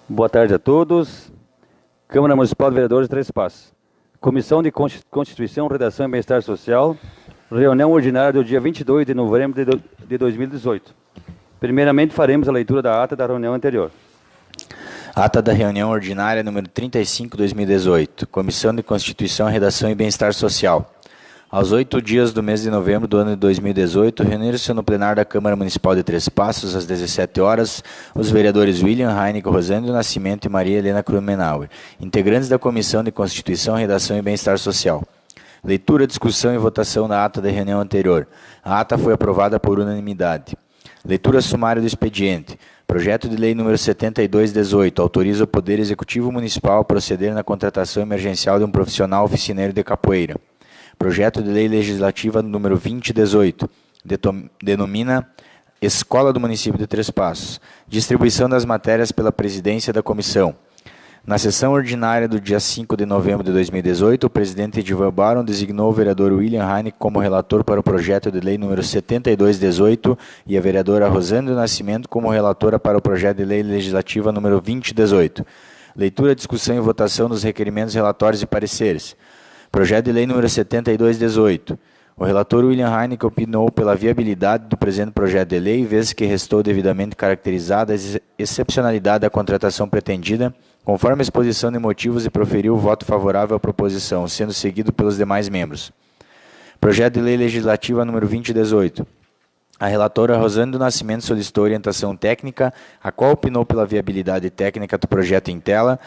Boa tarde a todos. Câmara Municipal de Vereadores de Três Passos. Comissão de Constituição, Redação e Bem-Estar Social. Reunião ordinária do dia 22 de novembro de 2018. Primeiramente, faremos a leitura da ata da reunião anterior. Ata da reunião ordinária número 35/2018. Comissão de Constituição, Redação e Bem-Estar Social. Aos 8 dias do mês de novembro do ano de 2018, reuniram-se no plenário da Câmara Municipal de Três Passos, às 17 horas, os vereadores William Heineken Rosângela Nascimento e Maria Helena Krumenauer, integrantes da Comissão de Constituição, Redação e Bem-Estar Social. Leitura, discussão e votação da ata da reunião anterior. A ata foi aprovada por unanimidade. Leitura sumária do expediente. Projeto de Lei número 72/18 autoriza o Poder Executivo Municipal a proceder na contratação emergencial de um profissional oficineiro de capoeira. Projeto de Lei Legislativa número 20/18 denomina Escola do Município de Três Passos. Distribuição das matérias pela presidência da comissão. Na sessão ordinária do dia 5 de novembro de 2018, o presidente Edivan Baron designou o vereador William Heineken como relator para o projeto de lei número 72/18 e a vereadora Rosângela Nascimento como relatora para o projeto de lei legislativa número 20/18. Leitura, discussão e votação dos requerimentos, relatórios e pareceres. Projeto de lei número 72/18. O relator William Heineken opinou pela viabilidade do presente projeto de lei, vez que restou devidamente caracterizada a excepcionalidade da contratação pretendida, conforme a exposição de motivos, e proferiu o voto favorável à proposição, sendo seguido pelos demais membros. Projeto de lei legislativa número 20/18. A relatora Rosângela do Nascimento solicitou orientação técnica, a qual opinou pela viabilidade técnica do projeto em tela,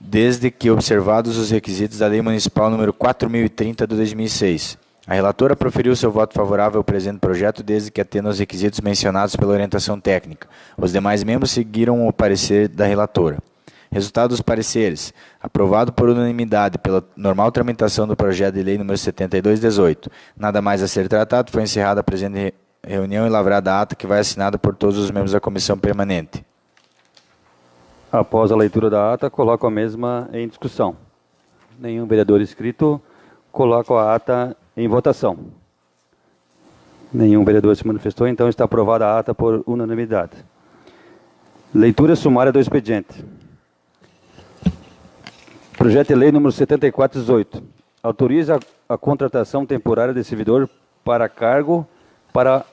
desde que observados os requisitos da Lei Municipal número 4030 de 2006. A relatora proferiu seu voto favorável ao presente projeto, desde que atenda aos requisitos mencionados pela orientação técnica. Os demais membros seguiram o parecer da relatora. Resultado dos pareceres. Aprovado por unanimidade pela normal tramitação do projeto de lei número 72/18. Nada mais a ser tratado, foi encerrada a presente reunião e lavrada a ata, que vai assinada por todos os membros da comissão permanente. Após a leitura da ata, coloco a mesma em discussão. Nenhum vereador inscrito, coloco a ata em votação. Nenhum vereador se manifestou, então está aprovada a ata por unanimidade. Leitura sumária do expediente. Projeto de lei número 74/18. Autoriza a contratação temporária de servidor para cargo para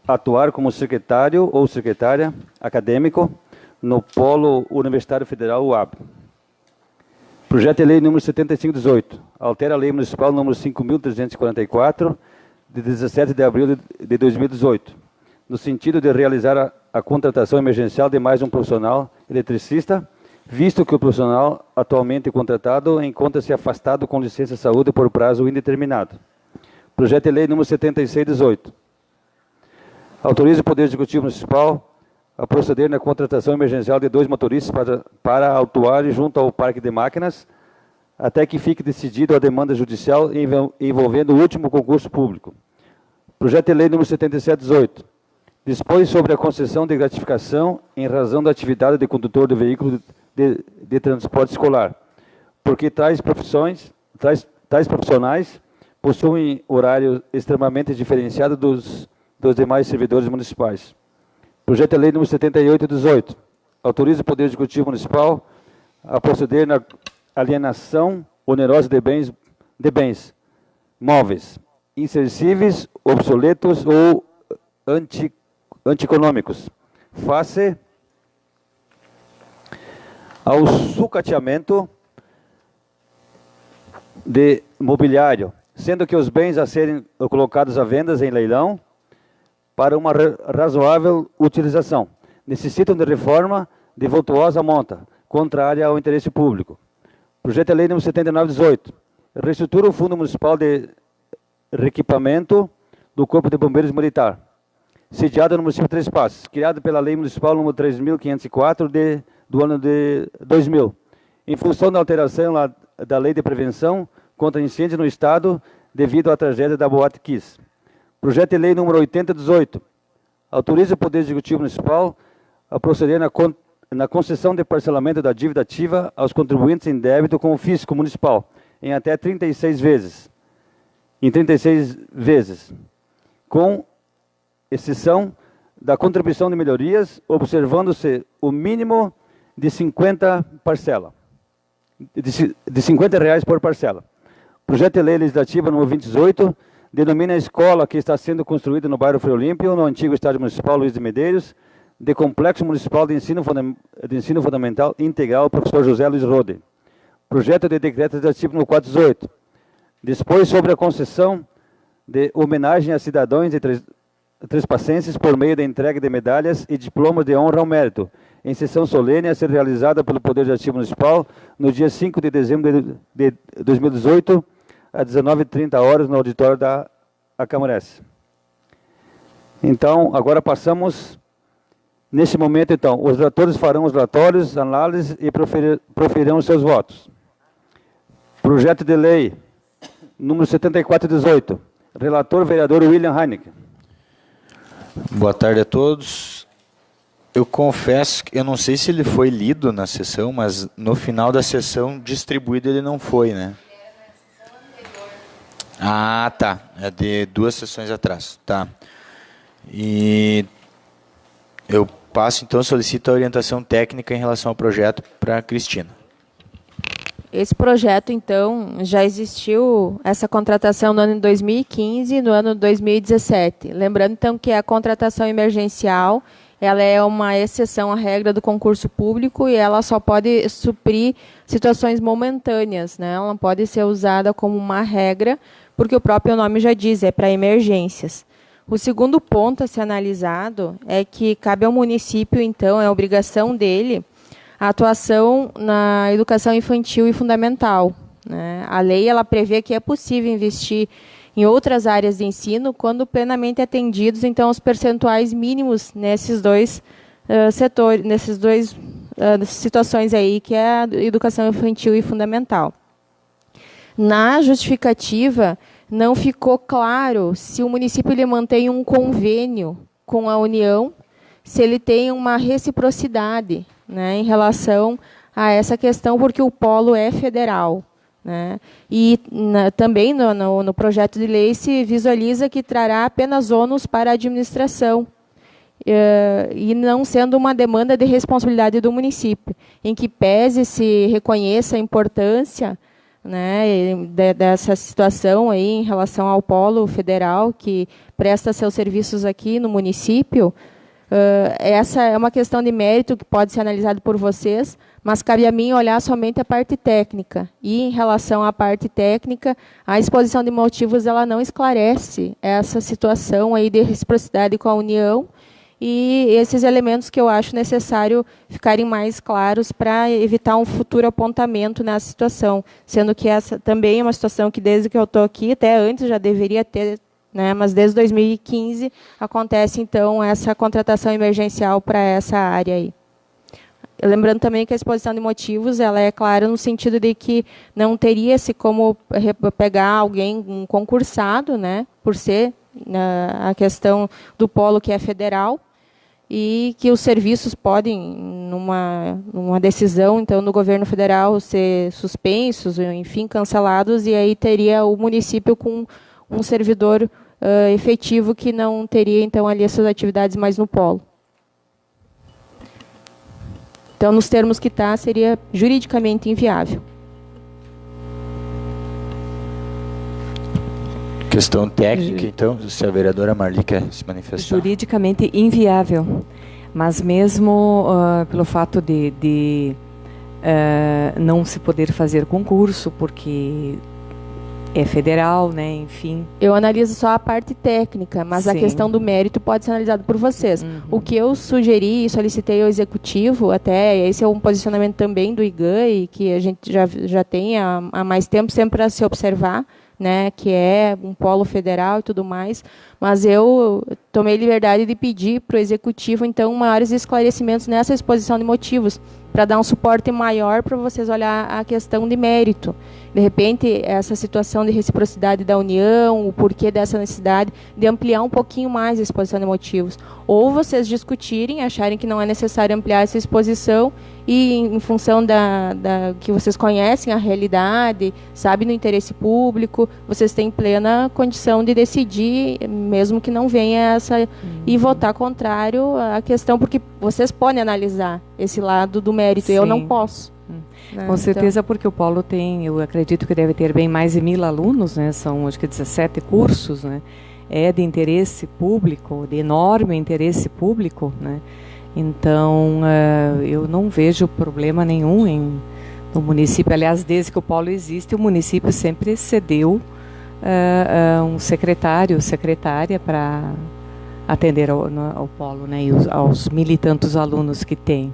atuar como secretário ou secretária acadêmico no Polo Universitário Federal UAB. Projeto de lei número 75/18. Altera a lei municipal número 5.344, de 17 de abril de 2018, no sentido de realizar a contratação emergencial de mais um profissional eletricista, visto que o profissional atualmente contratado encontra-se afastado com licença de saúde por prazo indeterminado. Projeto de lei número 76/18. Autoriza o Poder Executivo Municipal a proceder na contratação emergencial de 2 motoristas para atuarem junto ao Parque de Máquinas, até que fique decidido a demanda judicial envolvendo o último concurso público. Projeto de lei número 77/18. Dispõe sobre a concessão de gratificação em razão da atividade de condutor de veículo de transporte escolar, porque tais profissionais possuem horário extremamente diferenciado dos demais servidores municipais. Projeto de lei número 78/18. Autoriza o Poder Executivo Municipal a proceder na alienação onerosa de bens móveis, insercíveis, obsoletos ou antieconômicos, face ao sucateamento de mobiliário, sendo que os bens a serem colocados à venda em leilão para uma razoável utilização necessitam de reforma de vultuosa monta, contrária ao interesse público. Projeto de lei número 79/18. Reestrutura o Fundo Municipal de Reequipamento do Corpo de Bombeiros Militar, sediado no município de Três Passos, criado pela Lei Municipal número 3.504 do ano de 2000, em função da alteração da Lei de Prevenção contra Incêndio no Estado devido à tragédia da Boate Kiss. Projeto de lei número 80/18. Autoriza o Poder Executivo Municipal a proceder na concessão de parcelamento da dívida ativa aos contribuintes em débito com o fisco municipal, em até 36 vezes. Com exceção da contribuição de melhorias, observando-se o mínimo de 50 parcela, de R$50 por parcela. Projeto de lei legislativo número 2018 denomina a escola que está sendo construída no bairro Frei Olímpio, no antigo estádio municipal Luiz de Medeiros, de Complexo Municipal de Ensino Fundamental Integral, professor José Luiz Rode. Projeto de decreto legislativo número 418 dispôs sobre a concessão de homenagem a cidadãos de trespacenses por meio da entrega de medalhas e diplomas de honra ao mérito, em sessão solene a ser realizada pelo Poder Legislativo Municipal no dia 5 de dezembro de 2018, às 19h30, no auditório da Acamarés. Então, agora passamos, neste momento, então, os relatores farão os relatórios, análises e proferirão os seus votos. Projeto de lei número 7418. Relator, vereador William Heineken. Boa tarde a todos. Eu confesso que eu não sei se ele foi lido na sessão, mas no final da sessão distribuído ele não foi, né? Ah, tá. É de 2 sessões atrás. Tá. E eu passo, então, solicito a orientação técnica em relação ao projeto para a Cristina. Esse projeto, então, já existiu essa contratação no ano de 2015 e no ano de 2017. Lembrando, então, que a contratação emergencial, ela é uma exceção à regra do concurso público e ela só pode suprir situações momentâneas, né? Ela não pode ser usada como uma regra, porque o próprio nome já diz, é para emergências. O segundo ponto a ser analisado é que cabe ao município, então, é obrigação dele, a atuação na educação infantil e fundamental, né? A lei ela prevê que é possível investir em outras áreas de ensino quando plenamente atendidos, então, os percentuais mínimos nesses dois setores, nesses dois situações aí, que é a educação infantil e fundamental. Na justificativa, não ficou claro se o município ele mantém um convênio com a União, se ele tem uma reciprocidade, né, em relação a essa questão, porque o polo é federal, né? E também no projeto de lei se visualiza que trará apenas ônus para a administração, e não sendo uma demanda de responsabilidade do município, em que pese se reconheça a importância, né, dessa situação aí em relação ao polo federal que presta seus serviços aqui no município. Essa é uma questão de mérito que pode ser analisado por vocês, mas cabe a mim olhar somente a parte técnica. E, em relação à parte técnica, a exposição de motivos ela não esclarece essa situação aí de reciprocidade com a União e esses elementos que eu acho necessário ficarem mais claros para evitar um futuro apontamento nessa situação, sendo que essa também é uma situação que, desde que eu estou aqui, até antes já deveria ter, né, mas desde 2015 acontece, então, essa contratação emergencial para essa área aí. Lembrando também que a exposição de motivos ela é clara no sentido de que não teria-se como pegar alguém, um concursado, né, por ser a questão do polo que é federal, e que os serviços podem, numa decisão então do governo federal, ser suspensos, enfim, cancelados, e aí teria o município com um servidor efetivo que não teria, então, ali essas atividades mais no polo. Então, nos termos que está, seria juridicamente inviável. Questão técnica, então, se a vereadora Marli quer se manifestar. Juridicamente inviável, mas mesmo pelo fato de não se poder fazer concurso, porque é federal, né, enfim. Eu analiso só a parte técnica, mas Sim. a questão do mérito pode ser analisada por vocês. Uhum. O que eu sugeri e solicitei ao Executivo, até esse é um posicionamento também do IGAN, e que a gente já tem há mais tempo, sempre a se observar, né, que é um polo federal e tudo mais, mas eu tomei liberdade de pedir para o Executivo, então, maiores esclarecimentos nessa exposição de motivos, para dar um suporte maior para vocês olhar a questão de mérito. De repente, essa situação de reciprocidade da União, o porquê dessa necessidade de ampliar um pouquinho mais a exposição de motivos. Ou vocês discutirem, acharem que não é necessário ampliar essa exposição e, em função que vocês conhecem a realidade, sabem do interesse público, vocês têm plena condição de decidir mesmo que não venha essa, e votar contrário à questão, porque vocês podem analisar esse lado do mérito, eu não posso. Né? Com certeza, porque o polo tem, eu acredito que deve ter bem mais de 1.000 alunos, né? São acho que 17 cursos, né? É de interesse público, de enorme interesse público, né? Então, eu não vejo problema nenhum no município. Aliás, desde que o polo existe, o município sempre cedeu um secretário, secretária para atender ao polo, né? E aos 1.000 e tantos alunos que tem.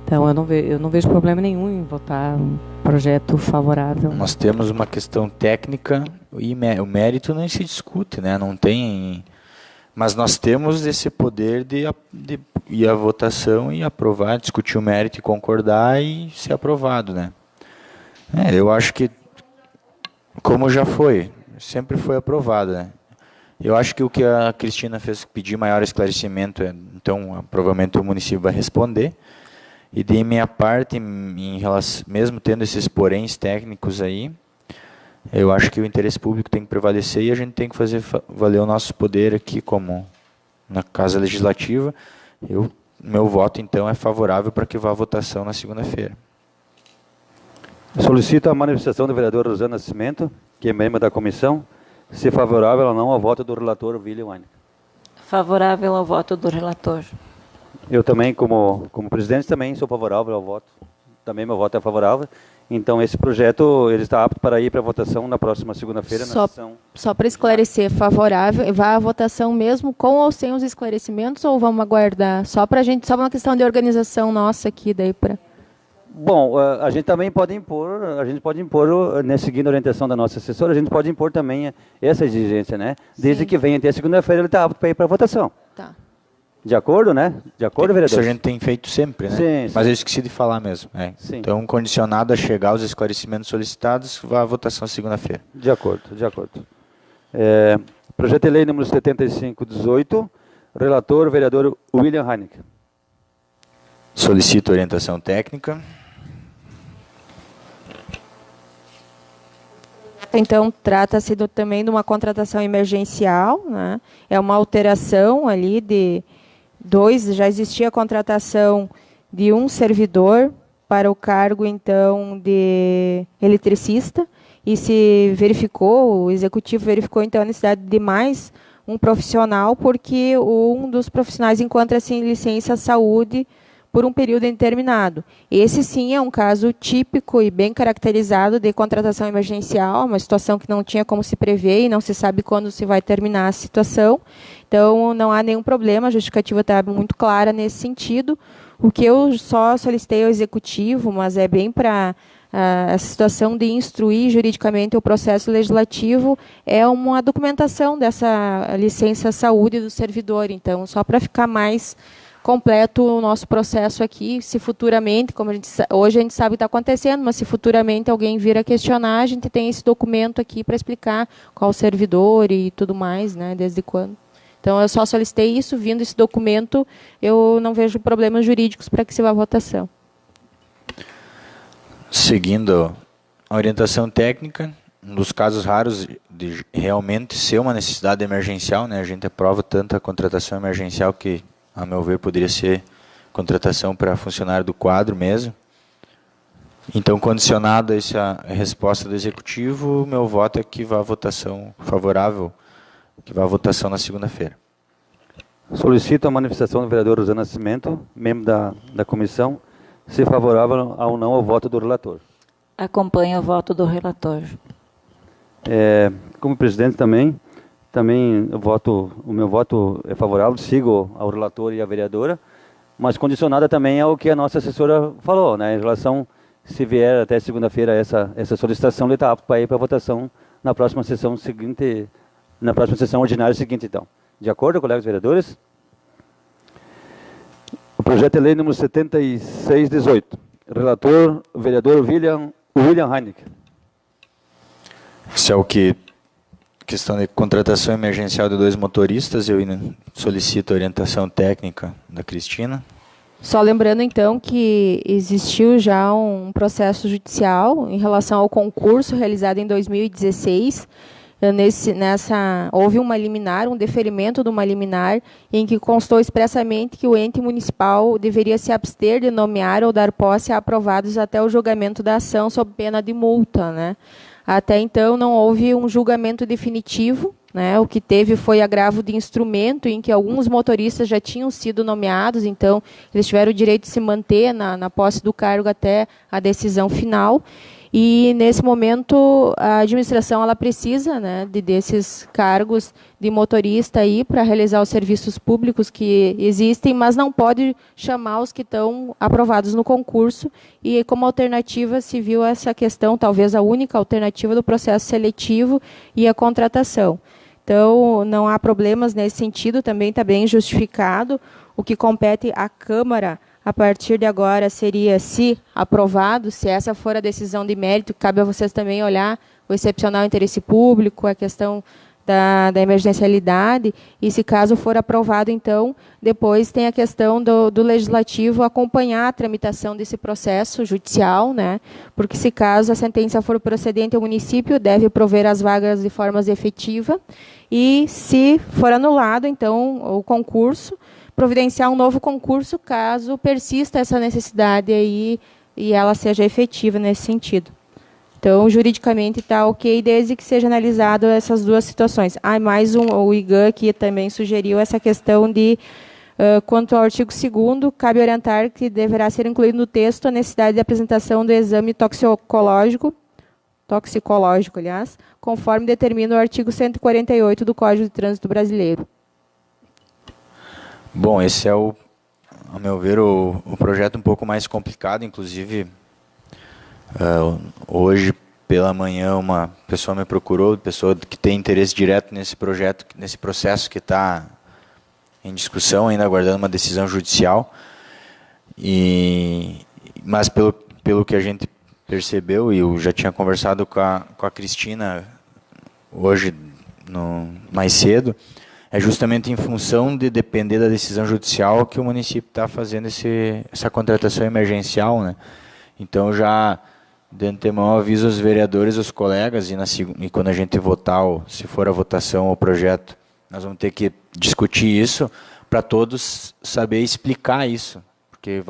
Então, eu não vejo problema nenhum em votar um projeto favorável. Nós temos uma questão técnica e o mérito nem se discute, né? Não tem, mas nós temos esse poder de ir à votação e aprovar, discutir o mérito e concordar e ser aprovado, né? Eu acho que, como já foi, sempre foi aprovado, né? Eu acho que o que a Cristina fez pedir maior esclarecimento, então provavelmente o município vai responder. E de minha parte, em relação, mesmo tendo esses poréns técnicos aí, eu acho que o interesse público tem que prevalecer e a gente tem que fazer valer o nosso poder aqui, como na Casa Legislativa. Meu voto, então, é favorável para que vá à votação na segunda-feira. Solicito a manifestação do vereador Rosana Nascimento, que é membro da comissão, se favorável ou não ao voto do relator William Weinberg. Favorável ao voto do relator. Eu também, como presidente, também sou favorável ao voto. Também meu voto é favorável. Então, esse projeto ele está apto para ir para a votação na próxima segunda-feira. Só para esclarecer, favorável, vai à votação mesmo com ou sem os esclarecimentos, ou vamos aguardar? Só uma questão de organização nossa aqui, daí para... Bom, a gente também pode impor, né, seguindo a orientação da nossa assessora, a gente pode impor também essa exigência, né? Desde que venha até segunda-feira, ele está apto para ir para a votação. Tá. De acordo, né? De acordo, vereador? Isso a gente tem feito sempre, né? Sim, mas eu esqueci de falar mesmo. Sim. Então, condicionado a chegar aos esclarecimentos solicitados, vá à votação segunda-feira. De acordo. Projeto de lei número 7518, relator, vereador William Heineck. Solicito orientação técnica. Então, trata-se também de uma contratação emergencial, né? É uma alteração ali já existia a contratação de um servidor para o cargo, então, de eletricista, e o executivo verificou, então, a necessidade de mais um profissional, porque um dos profissionais encontra-se em licença saúde por um período indeterminado. Esse, sim, é um caso típico e bem caracterizado de contratação emergencial, uma situação que não tinha como se prever e não se sabe quando se vai terminar a situação. Então, não há nenhum problema, a justificativa está muito clara nesse sentido. O que eu só solicitei ao Executivo, mas é bem para a situação de instruir juridicamente o processo legislativo, é uma documentação dessa licença saúde do servidor. Então, só para ficar mais completo o nosso processo aqui, se futuramente, hoje a gente sabe o que está acontecendo, mas se futuramente alguém vir a questionar, a gente tem esse documento aqui para explicar qual o servidor e tudo mais, né, desde quando. Então, eu só solicitei isso, vindo esse documento, eu não vejo problemas jurídicos para que se vá à votação. Seguindo a orientação técnica, nos casos raros de realmente ser uma necessidade emergencial, né, a gente aprova tanto a contratação emergencial que, a meu ver, poderia ser contratação para funcionário do quadro mesmo. Então, condicionado a essa resposta do Executivo, meu voto é que vá à votação favorável, que vá à votação na segunda-feira. Solicito a manifestação do vereador Rosana Nascimento, membro da comissão, se favorável ou não ao voto do relator. Acompanho o voto do relator. Como presidente também o meu voto é favorável, sigo ao relator e à vereadora, mas condicionada também ao que a nossa assessora falou, né, em relação, se vier até segunda-feira essa solicitação, ele está apto para ir para a votação na próxima sessão seguinte, na próxima sessão ordinária seguinte, então. De acordo, colegas vereadores? O projeto de lei número 7618, relator, vereador William Heineck. Isso é o que... Questão de contratação emergencial de 2 motoristas, eu solicito a orientação técnica da Cristina. Só lembrando, então, que existiu já um processo judicial em relação ao concurso realizado em 2016. houve uma liminar, um deferimento de uma liminar, em que constou expressamente que o ente municipal deveria se abster de nomear ou dar posse a aprovados até o julgamento da ação, sob pena de multa, né? Até então, não houve um julgamento definitivo, né? O que teve foi agravo de instrumento, em que alguns motoristas já tinham sido nomeados, então eles tiveram o direito de se manter na posse do cargo até a decisão final. E, nesse momento, a administração ela precisa, né, desses cargos de motorista para realizar os serviços públicos que existem, mas não pode chamar os que estão aprovados no concurso. E, como alternativa, se viu essa questão, talvez a única alternativa do processo seletivo e a contratação. Então, não há problemas nesse sentido, também está bem justificado. O que compete à Câmara, a partir de agora, seria, se aprovado, se essa for a decisão de mérito, cabe a vocês também olhar o excepcional interesse público, a questão da emergencialidade, e se caso for aprovado, então, depois tem a questão do Legislativo acompanhar a tramitação desse processo judicial, né? Porque se caso a sentença for procedente, o município deve prover as vagas de forma efetiva, e se for anulado, então, o concurso, providenciar um novo concurso caso persista essa necessidade aí e ela seja efetiva nesse sentido. Então, juridicamente está ok, desde que seja analisado essas duas situações. O IGAN aqui também sugeriu essa questão de, quanto ao artigo 2º, cabe orientar que deverá ser incluído no texto a necessidade de apresentação do exame toxicológico, aliás, conforme determina o artigo 148 do Código de Trânsito Brasileiro. Bom, esse é, ao meu ver, o projeto um pouco mais complicado. Inclusive, hoje pela manhã uma pessoa me procurou, pessoa que tem interesse direto nesse projeto, nesse processo que está em discussão, ainda aguardando uma decisão judicial. Mas pelo que a gente percebeu, e eu já tinha conversado com a Cristina hoje mais cedo, é justamente em função de depender da decisão judicial que o município está fazendo essa contratação emergencial, né? Então, já de antemão aviso os vereadores, os colegas, e quando a gente votar, se for a votação o projeto, nós vamos ter que discutir isso para todos saber explicar isso, porque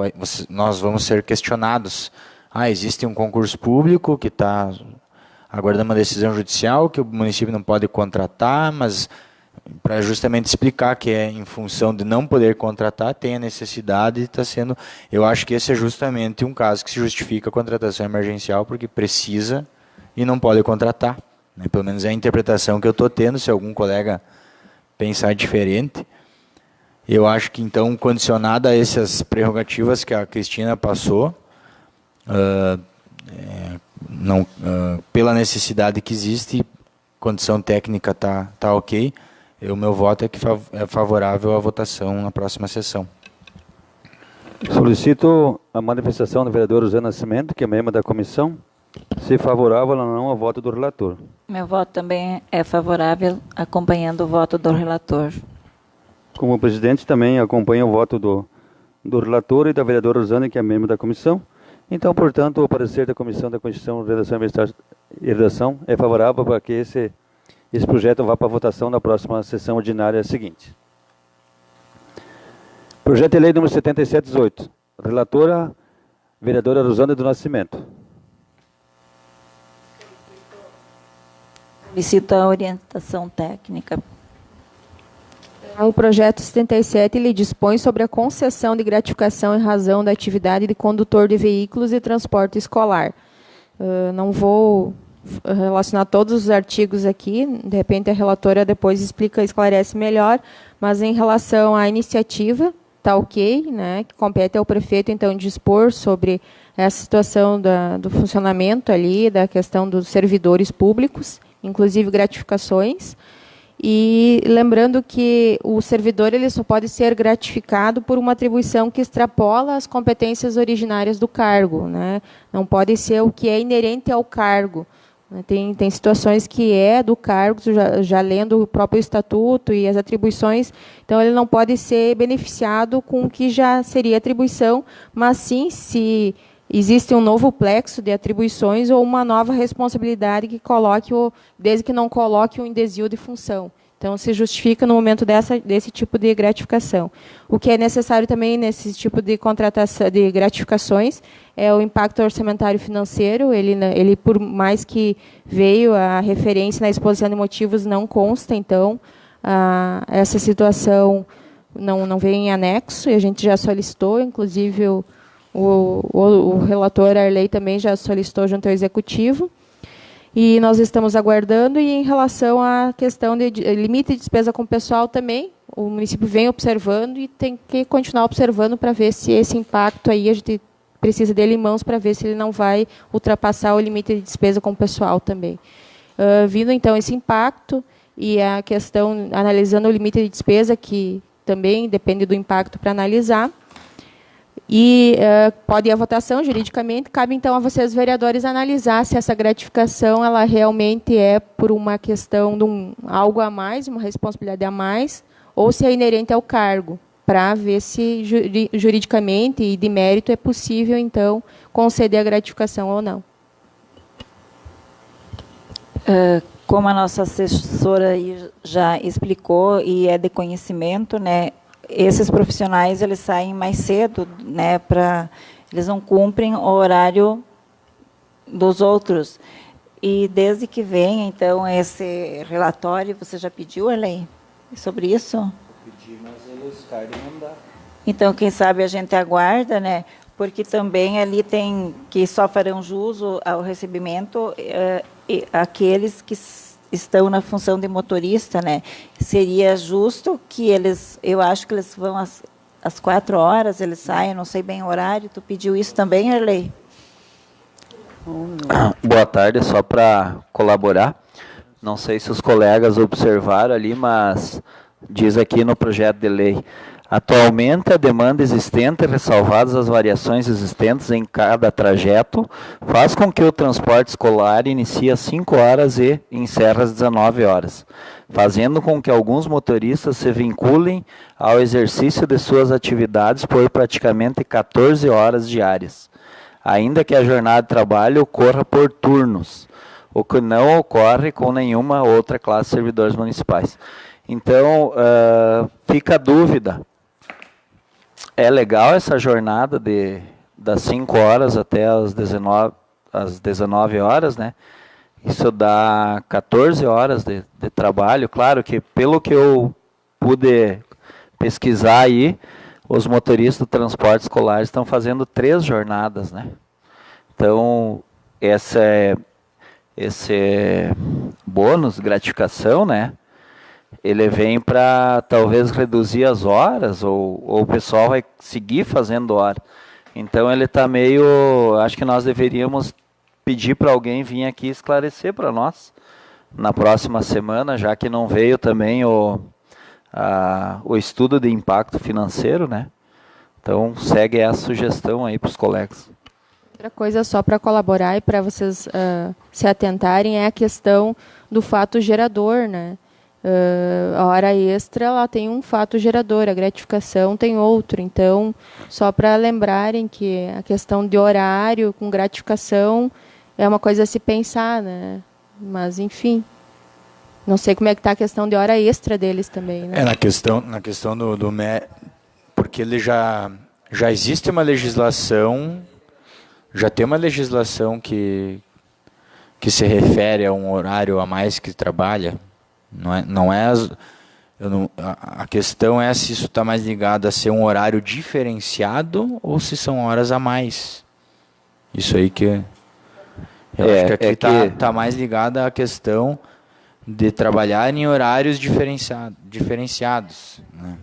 nós vamos ser questionados. Existe um concurso público que está aguardando uma decisão judicial que o município não pode contratar, mas para justamente explicar que é em função de não poder contratar, tem a necessidade, está sendo... Eu acho que esse é justamente um caso que se justifica a contratação emergencial, porque precisa e não pode contratar, né? Pelo menos é a interpretação que eu estou tendo. Se algum colega pensar diferente, eu acho que, então, condicionada a essas prerrogativas que a Cristina passou, pela necessidade que existe, condição técnica está ok, o meu voto é favorável à votação na próxima sessão. Solicito a manifestação do vereador José Nascimento, que é membro da comissão, se favorável ou não ao voto do relator. Meu voto também é favorável, acompanhando o voto do relator. Como presidente, também acompanho o voto do relator e da vereadora Rosane, que é membro da comissão. Então, portanto, o parecer da Comissão da Constituição, Redação e Redação é favorável para que esse projeto vá para a votação na próxima sessão ordinária seguinte. Projeto de lei número 7718. Relatora, vereadora Rosane do Nascimento. Solicito a orientação técnica. O projeto 77 ele dispõe sobre a concessão de gratificação em razão da atividade de condutor de veículos e transporte escolar. Não vou relacionar todos os artigos aqui, de repente a relatora depois esclarece melhor, mas em relação à iniciativa, está ok, né, que compete ao prefeito, então, dispor sobre essa situação do funcionamento ali, da questão dos servidores públicos, inclusive gratificações. E lembrando que o servidor ele só pode ser gratificado por uma atribuição que extrapola as competências originárias do cargo, né? Não pode ser o que é inerente ao cargo. Tem situações que é do cargo, já lendo o próprio estatuto e as atribuições, então ele não pode ser beneficiado com o que já seria atribuição, mas sim, se existe um novo plexo de atribuições ou uma nova responsabilidade que coloque desde que não coloque um desvio de função. Então, se justifica no momento desse tipo de gratificação. O que é necessário também nesse tipo de contratação de gratificações é o impacto orçamentário financeiro. Ele, por mais que veio a referência na exposição de motivos, não consta, então, essa situação não vem em anexo, e a gente já solicitou, inclusive o relator Arley também já solicitou junto ao Executivo. E nós estamos aguardando, e em relação à questão de limite de despesa com o pessoal também, o município vem observando e tem que continuar observando para ver se esse impacto aí, a gente precisa dele em mãos para ver se ele não vai ultrapassar o limite de despesa com o pessoal também. Vindo então esse impacto e a questão, analisando o limite de despesa, que também depende do impacto para analisar, e pode ir à votação juridicamente, cabe então a vocês, vereadores, analisar se essa gratificação ela realmente é por uma questão de algo a mais, uma responsabilidade a mais, ou se é inerente ao cargo, para ver se juridicamente e de mérito é possível, então, conceder a gratificação ou não. Como a nossa assessora aí já explicou e é de conhecimento, né, esses profissionais eles saem mais cedo, né, eles não cumprem o horário dos outros. E desde que vem, então, esse relatório, você já pediu, Arley, sobre isso? Pedi, mas eles cargam não dá. Então, quem sabe a gente aguarda, né? Porque também ali tem que só farão jus ao recebimento aqueles que estão na função de motorista, né? Seria justo que eles, eu acho que eles vão às 4 horas, eles saem, não sei bem o horário. Tu pediu isso também, Arley? Boa tarde, só para colaborar. Não sei se os colegas observaram ali, mas diz aqui no projeto de lei: atualmente, a demanda existente, ressalvadas as variações existentes em cada trajeto, faz com que o transporte escolar inicie às 5 horas e encerre às 19 horas, fazendo com que alguns motoristas se vinculem ao exercício de suas atividades por praticamente 14 horas diárias, ainda que a jornada de trabalho ocorra por turnos, o que não ocorre com nenhuma outra classe de servidores municipais. Então, fica a dúvida. É legal essa jornada das 5 horas até as 19 horas, né? Isso dá 14 horas de trabalho. Claro que, pelo que eu pude pesquisar aí, os motoristas do transporte escolar estão fazendo 3 jornadas, né? Então, esse bônus, gratificação, né? Ele vem para talvez reduzir as horas, ou o pessoal vai seguir fazendo hora. Então ele está meio... Acho que nós deveríamos pedir para alguém vir aqui esclarecer para nós na próxima semana, já que não veio também o estudo de impacto financeiro, né? Então segue essa sugestão aí para os colegas. Outra coisa só para colaborar e para vocês se atentarem é a questão do fato gerador, né? A hora extra ela tem um fato gerador, a gratificação tem outro. Então, só para lembrarem que a questão de horário com gratificação é uma coisa a se pensar, né? Mas, enfim, não sei como é que está a questão de hora extra deles também, né? Na questão do porque ele já existe uma legislação, já tem uma legislação que se refere a um horário a mais que trabalha. A questão é se isso está mais ligado a ser um horário diferenciado ou se são horas a mais. Isso aí que eu acho que aqui está mais ligado à questão de trabalhar em horários diferenciados, né?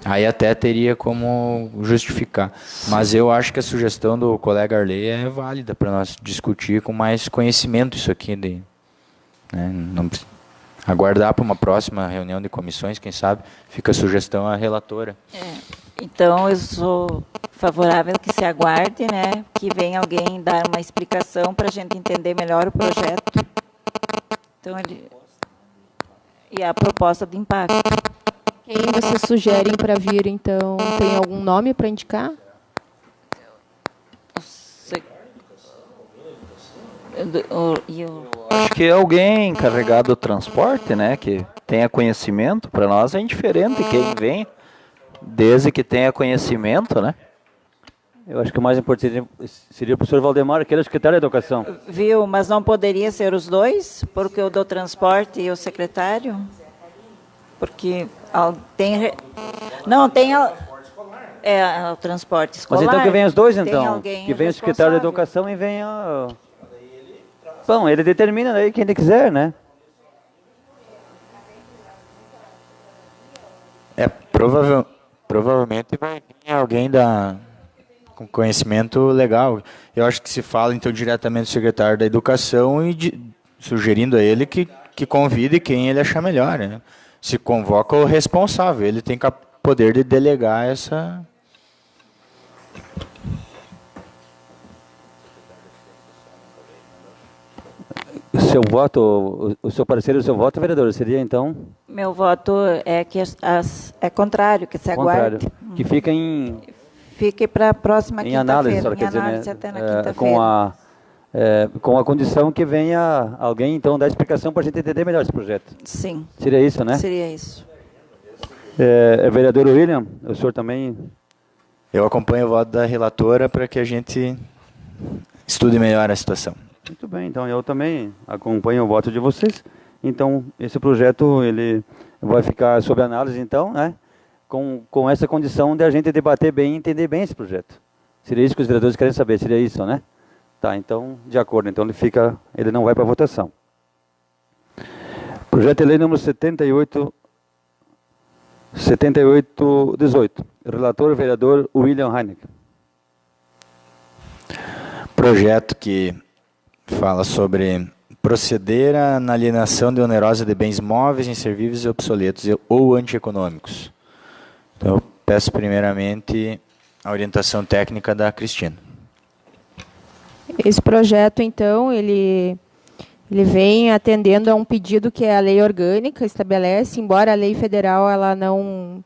Aí até teria como justificar. Mas eu acho que a sugestão do colega Arley é válida para nós discutir com mais conhecimento isso aqui. Né? Não precisa aguardar para uma próxima reunião de comissões, quem sabe, fica a sugestão à relatora. Então, eu sou favorável que se aguarde, né, que venha alguém dar uma explicação para a gente entender melhor o projeto. Então, e a proposta de impacto. Quem vocês sugerem para vir, então, tem algum nome para indicar? Acho que alguém encarregado do transporte, né, que tenha conhecimento, para nós é indiferente quem vem, desde que tenha conhecimento, né? Eu acho que o mais importante seria o professor Valdemar, que era secretário da Educação. Viu, mas não poderia ser os dois? Porque o do transporte e o secretário? Porque tem... Não, tem... o transporte escolar. Mas então que venha os dois, Tem então. alguém Que venha o secretário da responsável. Educação e venha... Bom, ele determina aí quem ele quiser, né? Provavelmente vai vir alguém com conhecimento legal. Eu acho que se fala, então, diretamente do secretário da Educação e sugerindo a ele que convide quem ele achar melhor, né? Se convoca o responsável, ele tem poder de delegar essa... Seu voto, o seu parecer e o seu voto, vereador, seria então... Meu voto é que é contrário, que se aguarde. Contrário. Que fica em... Fique para a próxima Em análise, quinta-feira. só quer dizer, Análise né? até na quinta-feira. Com a condição que venha alguém, então, dar explicação para a gente entender melhor esse projeto. Sim. Seria isso, né? Seria isso. Vereador William, o senhor também... Eu acompanho o voto da relatora para que a gente estude melhor a situação. Muito bem, então eu também acompanho o voto de vocês. Então, esse projeto, ele vai ficar sob análise, então, né? Com essa condição de a gente debater bem e entender bem esse projeto. Seria isso que os vereadores querem saber, seria isso, né? Tá, então, de acordo. Então, ele não vai para votação. Projeto de lei número 7818. Relator, vereador William Heineken. Projeto que fala sobre proceder na alienação de onerosa de bens móveis, inservíveis e obsoletos ou antieconômicos. Então, eu peço primeiramente a orientação técnica da Cristina. Esse projeto, então, ele vem atendendo a um pedido que a lei orgânica estabelece, embora a lei federal ela não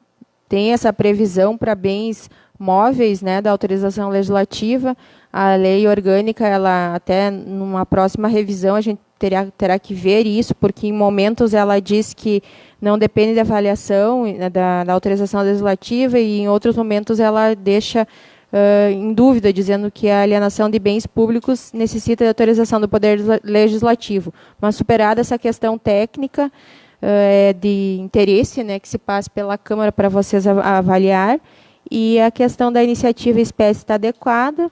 tenha essa previsão para bens móveis, né, da autorização legislativa. A lei orgânica, ela até numa próxima revisão, a gente terá que ver isso, porque em momentos ela diz que não depende da avaliação da autorização legislativa e em outros momentos ela deixa em dúvida, dizendo que a alienação de bens públicos necessita de autorização do Poder Legislativo. Mas superada essa questão técnica de interesse, né, que se passa pela Câmara para vocês avaliar, e a questão da iniciativa espécie está adequada.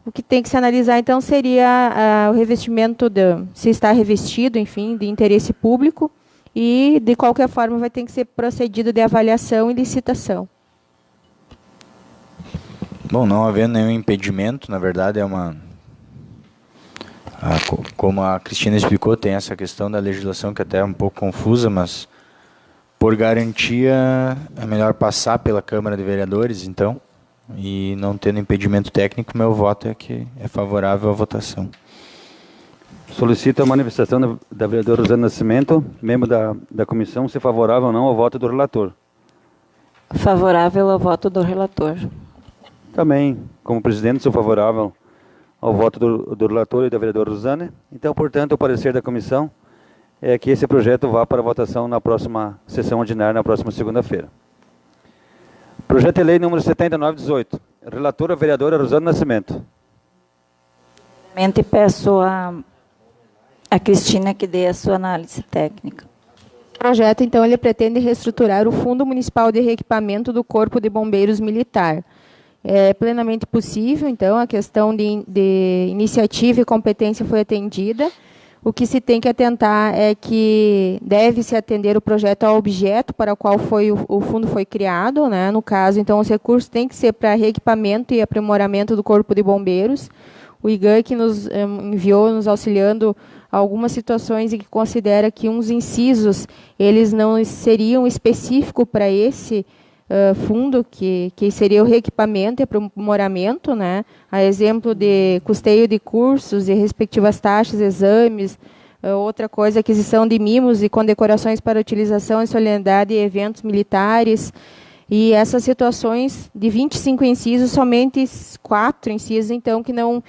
O que tem que se analisar, então, seria o revestimento, se está revestido, enfim, de interesse público, e, de qualquer forma, vai ter que ser procedido de avaliação e licitação. Bom, não havendo nenhum impedimento, na verdade como a Cristina explicou, tem essa questão da legislação que até é um pouco confusa, mas por garantia é melhor passar pela Câmara de Vereadores, então, e não tendo impedimento técnico, meu voto é que é favorável à votação. Solicito a manifestação da vereadora Rosana Nascimento, membro da comissão, se favorável ou não ao voto do relator. Favorável ao voto do relator. Também, como presidente, sou favorável ao voto do relator e da vereadora Rosana. Então, portanto, o parecer da comissão é que esse projeto vá para votação na próxima sessão ordinária, na próxima segunda-feira. Projeto de lei número 7918. Relatora, vereadora Rosana Nascimento. Peço a Cristina que dê a sua análise técnica. O projeto, então, ele pretende reestruturar o Fundo Municipal de Reequipamento do Corpo de Bombeiros Militar. É plenamente possível, então, a questão de iniciativa e competência foi atendida. O que se tem que atentar é que deve-se atender o projeto ao objeto para o qual o fundo foi criado, né? No caso, então, os recursos têm que ser para reequipamento e aprimoramento do Corpo de Bombeiros. O IGAN que nos enviou, nos auxiliando algumas situações em que considera que uns incisos eles não seriam específicos para esse fundo, que seria o reequipamento e aprimoramento, né? A exemplo de custeio de cursos e respectivas taxas, exames. Outra coisa, aquisição de mimos e condecorações para utilização em solenidade e eventos militares. E essas situações de 25 incisos, somente 4 incisos, então, que não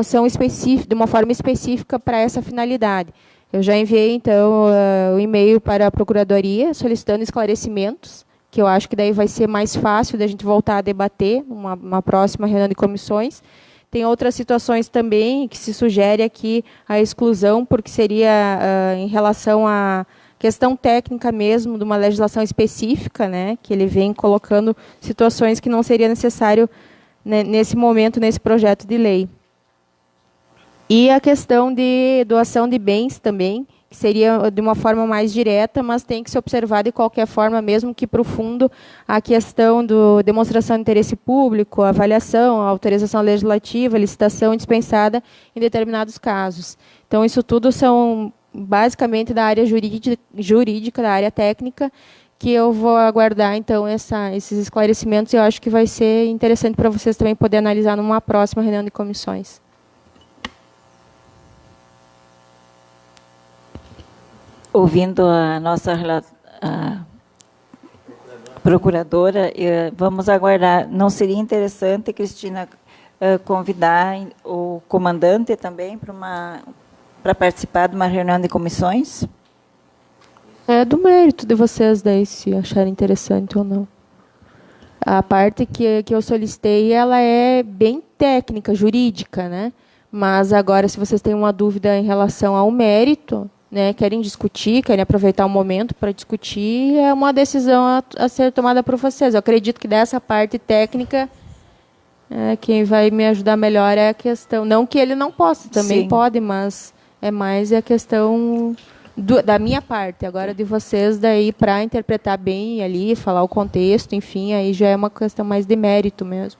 são de uma forma específica para essa finalidade. Eu já enviei, então, o e-mail para a Procuradoria solicitando esclarecimentos, que eu acho que daí vai ser mais fácil da gente voltar a debater uma próxima reunião de comissões. Tem outras situações também que se sugere aqui a exclusão, porque seria em relação à questão técnica mesmo, de uma legislação específica, né, que ele vem colocando situações que não seria necessário, né, nesse momento, nesse projeto de lei. E a questão de doação de bens também, que seria de uma forma mais direta, mas tem que ser observado de qualquer forma, mesmo que profundo, a questão do demonstração de interesse público, avaliação, autorização legislativa, licitação dispensada em determinados casos. Então, isso tudo são basicamente da área jurídica, da área técnica, que eu vou aguardar, então, esses esclarecimentos, e eu acho que vai ser interessante para vocês também poder analisar numa próxima reunião de comissões. Ouvindo a nossa procuradora, vamos aguardar. Não seria interessante, Cristina, convidar o comandante também para participar de uma reunião de comissões? É do mérito de vocês, daí, se acharem interessante ou não. A parte que eu solicitei, ela é bem técnica, jurídica, né? Mas agora, se vocês têm uma dúvida em relação ao mérito, né, querem discutir, querem aproveitar o momento para discutir, é uma decisão a ser tomada por vocês. Eu acredito que dessa parte técnica, quem vai me ajudar melhor é a questão. Não que ele não possa, também Sim. pode, mas é mais a questão da minha parte. Agora, de vocês, daí, para interpretar bem ali, falar o contexto, enfim, aí já é uma questão mais de mérito mesmo.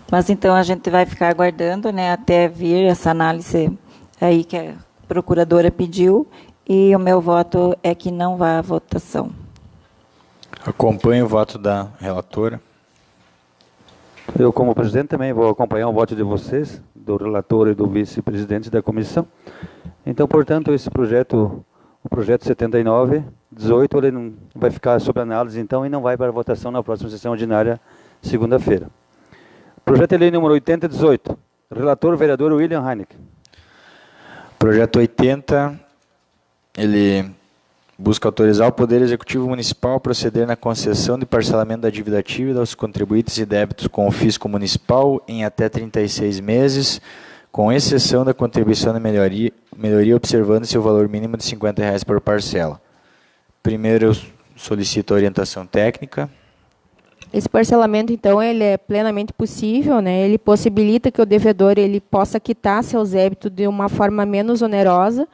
Mas, então, a gente vai ficar aguardando, né, até vir essa análise aí que a procuradora pediu, e o meu voto é que não vá à votação. Acompanho o voto da relatora. Eu, como presidente, também vou acompanhar o voto de vocês, do relator e do vice-presidente da comissão. Então, portanto, esse projeto, o projeto 79/18, ele não vai ficar sob análise, então, e não vai para a votação na próxima sessão ordinária, segunda-feira. Projeto de lei número 80/18. Relator, vereador William Heineck. Projeto 80, ele busca autorizar o Poder Executivo Municipal a proceder na concessão de parcelamento da dívida ativa dos contribuintes e débitos com o fisco municipal em até 36 meses, com exceção da contribuição de melhoria observando-se o valor mínimo de R$ 50 por parcela. Primeiro, eu solicito a orientação técnica. Esse parcelamento, então, ele é plenamente possível, né? Ele possibilita que o devedor ele possa quitar seus débitos de uma forma menos onerosa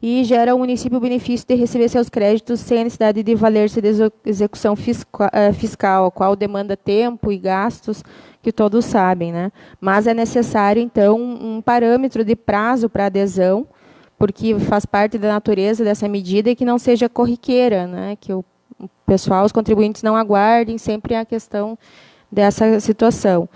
e gera ao município o benefício de receber seus créditos sem a necessidade de valer-se de execução fiscal, a qual demanda tempo e gastos, que todos sabem, né? Mas é necessário, então, um parâmetro de prazo para adesão, porque faz parte da natureza dessa medida e que não seja corriqueira, né? Que o pessoal, os contribuintes não aguardem sempre a questão dessa situação.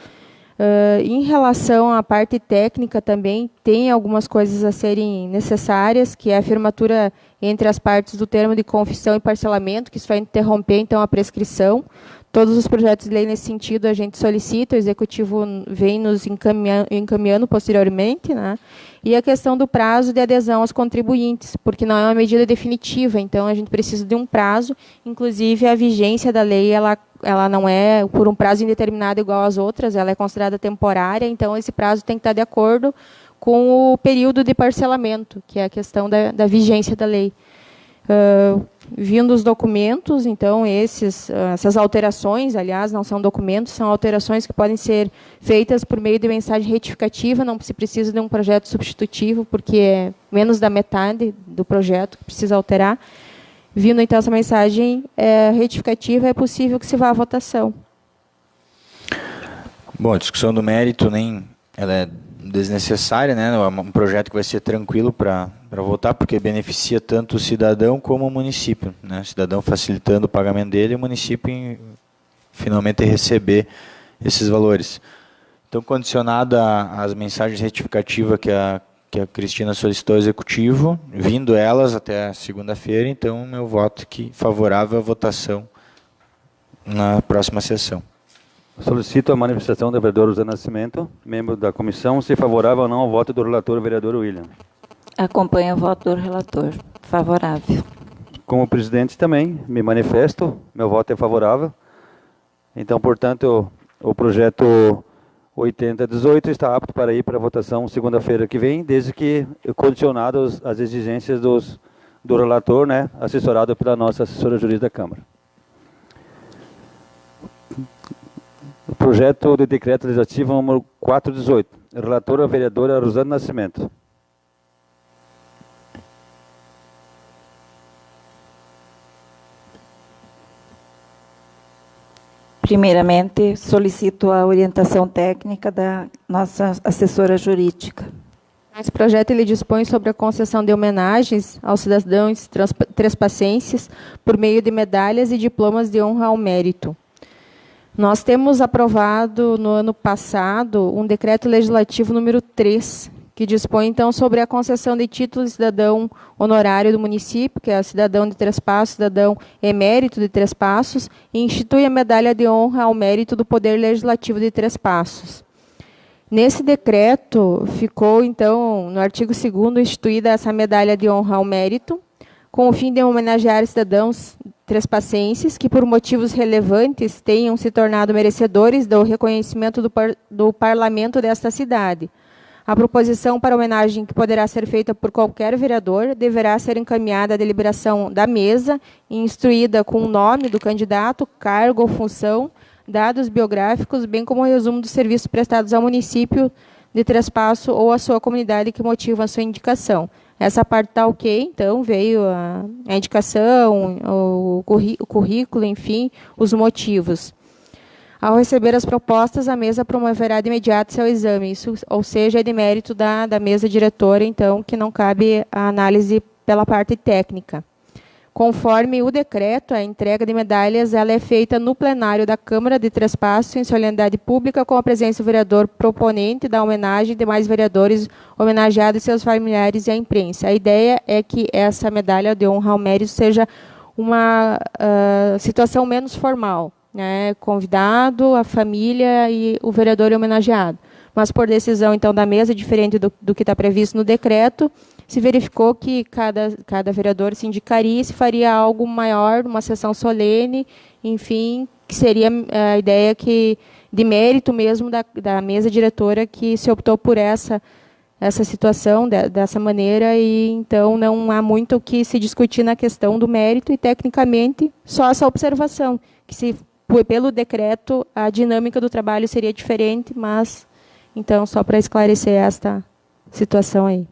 Em relação à parte técnica também, tem algumas coisas a serem necessárias, que é a firmatura entre as partes do termo de confissão e parcelamento, que isso vai interromper, então, a prescrição. Todos os projetos de lei nesse sentido a gente solicita, o Executivo vem nos encaminhando posteriormente, né? E a questão do prazo de adesão aos contribuintes, porque não é uma medida definitiva, então a gente precisa de um prazo, inclusive a vigência da lei, ela não é por um prazo indeterminado igual às outras, ela é considerada temporária, então esse prazo tem que estar de acordo com o período de parcelamento, que é a questão da vigência da lei. Vindo os documentos, então, essas alterações, aliás, não são documentos, são alterações que podem ser feitas por meio de mensagem retificativa, não se precisa de um projeto substitutivo, porque é menos da metade do projeto que precisa alterar. Vindo, então, essa mensagem retificativa, é possível que se vá à votação. Bom, a discussão do mérito ela é desnecessária, né? É um projeto que vai ser tranquilo para votar, porque beneficia tanto o cidadão como o município, né? O cidadão facilitando o pagamento dele e o município finalmente receber esses valores. Então, condicionado às mensagens retificativas que a Cristina solicitou ao Executivo, vindo elas até segunda-feira, então, meu voto favorável à votação na próxima sessão. Solicito a manifestação do vereador José Nascimento, membro da comissão, se favorável ou não ao voto do relator, vereador William. Acompanho o voto do relator. Favorável. Como presidente também me manifesto, meu voto é favorável. Então, portanto, o projeto 8018 está apto para ir para a votação segunda-feira que vem, desde que condicionado às exigências do relator, né, assessorado pela nossa assessora jurídica da Câmara. O projeto de decreto legislativo número 418. Relatora a vereadora Rosana Nascimento. Primeiramente, solicito a orientação técnica da nossa assessora jurídica. Esse projeto ele dispõe sobre a concessão de homenagens aos cidadãos trespacenses por meio de medalhas e diplomas de honra ao mérito. Nós temos aprovado no ano passado um decreto legislativo número 3, que dispõe então sobre a concessão de título de cidadão honorário do município, que é cidadão de Três Passos, cidadão emérito de Três Passos, e institui a medalha de honra ao mérito do Poder Legislativo de Três Passos. Nesse decreto, ficou, então, no artigo 2º, instituída essa medalha de honra ao mérito, com o fim de homenagear cidadãos trespassenses que, por motivos relevantes, tenham se tornado merecedores do reconhecimento do parlamento desta cidade. A proposição para homenagem, que poderá ser feita por qualquer vereador, deverá ser encaminhada à deliberação da mesa e instruída com o nome do candidato, cargo ou função, dados biográficos, bem como o resumo dos serviços prestados ao município de Três Passos ou à sua comunidade que motivam a sua indicação. Essa parte está ok, então veio a indicação, o currículo, enfim, os motivos. Ao receber as propostas, a mesa promoverá de imediato seu exame, isso, ou seja, é de mérito da mesa diretora, então, que não cabe a análise pela parte técnica. Conforme o decreto, a entrega de medalhas ela é feita no plenário da Câmara de Três Passos, em solenidade pública, com a presença do vereador proponente da homenagem e demais vereadores homenageados e seus familiares e a imprensa. A ideia é que essa medalha de honra ao mérito seja uma situação menos formal, né? Convidado, a família e o vereador homenageado. Mas por decisão, então, da mesa, diferente do que está previsto no decreto, se verificou que cada vereador se indicaria e se faria algo maior, uma sessão solene, enfim, que seria a ideia de mérito mesmo da mesa diretora que se optou por essa situação, dessa maneira, e então não há muito o que se discutir na questão do mérito e, tecnicamente, só essa observação, que se pelo decreto a dinâmica do trabalho seria diferente, mas, então, só para esclarecer esta situação aí.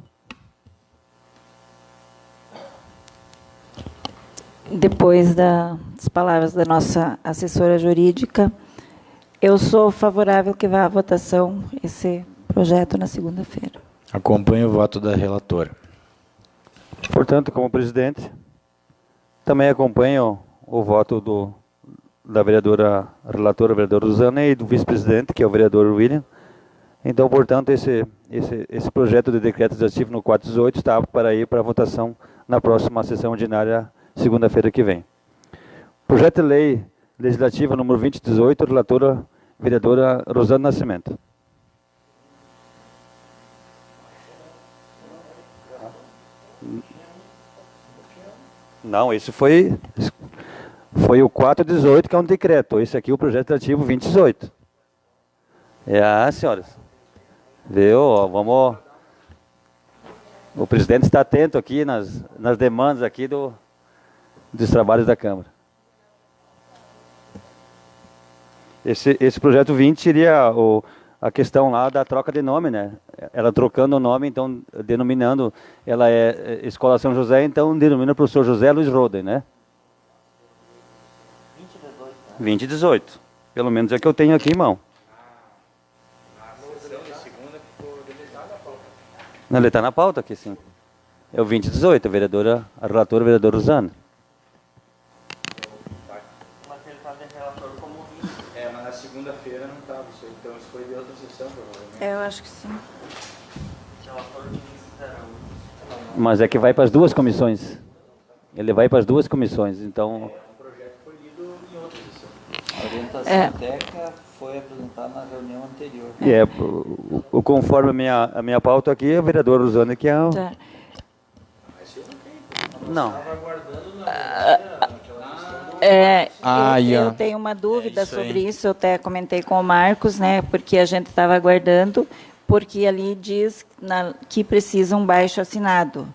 Depois das palavras da nossa assessora jurídica, eu sou favorável que vá à votação esse projeto na segunda-feira. Acompanho o voto da relatora. Portanto, como presidente, também acompanho o voto da vereadora relatora, a vereadora Rosana, e do vice-presidente, que é o vereador William. Então, portanto, esse projeto de decreto legislativo no 418 está apto para ir para a votação na próxima sessão ordinária, segunda-feira que vem. Projeto de lei legislativa número 2018, relatora vereadora Rosana Nascimento. Não, esse foi o 418, que é um decreto. Esse aqui é o projeto legislativo 2018. Senhoras. Viu? Vamos. O presidente está atento aqui nas demandas aqui dos trabalhos da Câmara. Esse projeto 20 seria a questão lá da troca de nome, né? Ela trocando o nome, então, denominando, ela é Escola São José, então denomina o professor José Luiz Roden, né? 2018. Pelo menos é que eu tenho aqui em mão. Não, ele está na pauta aqui, sim. É o 2018, a relatora, a vereadora Rosana. Mas ele estava de relator como 20. Mas na segunda-feira não estava, então isso foi de outra sessão, provavelmente. Eu acho que sim. Mas é que vai para as duas comissões. Ele vai para as duas comissões, então... O projeto foi lido em outra sessão. A orientação técnica foi foi apresentado na reunião anterior. Conforme a minha pauta aqui, a vereadora Rosane que é o... Tá. Não. Eu tenho uma dúvida sobre isso, eu até comentei com o Marcos, né, porque a gente estava aguardando, porque ali diz que precisa um baixo assinado.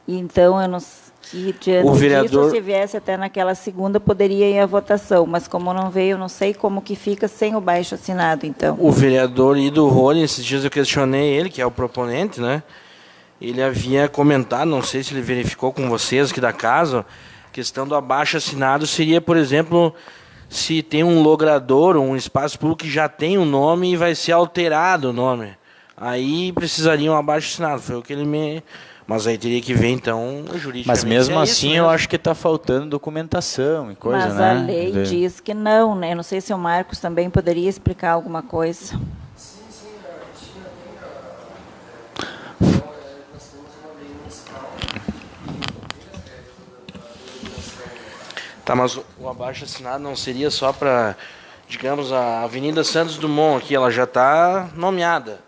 Então, eu não sei, diante disso, se viesse até naquela segunda, poderia ir à votação, mas como não veio, eu não sei como que fica sem o baixo assinado, então. O vereador Ido Rony, esses dias eu questionei ele, que é o proponente, né, ele havia comentado, não sei se ele verificou com vocês aqui da casa, questão do abaixo assinado seria, por exemplo, se tem um logrador ou um espaço público que já tem um nome e vai ser alterado o nome. Aí precisaria um abaixo assinado. Foi o que ele me... Mas aí teria que ver, então, juridicamente. Mas mesmo assim, isso, eu acho que está faltando documentação e coisa, mas né? Mas a lei diz que não, né? Não sei se o Marcos também poderia explicar alguma coisa. Tá, mas o abaixo-assinado não seria só para, digamos, a Avenida Santos Dumont aqui, ela já está nomeada.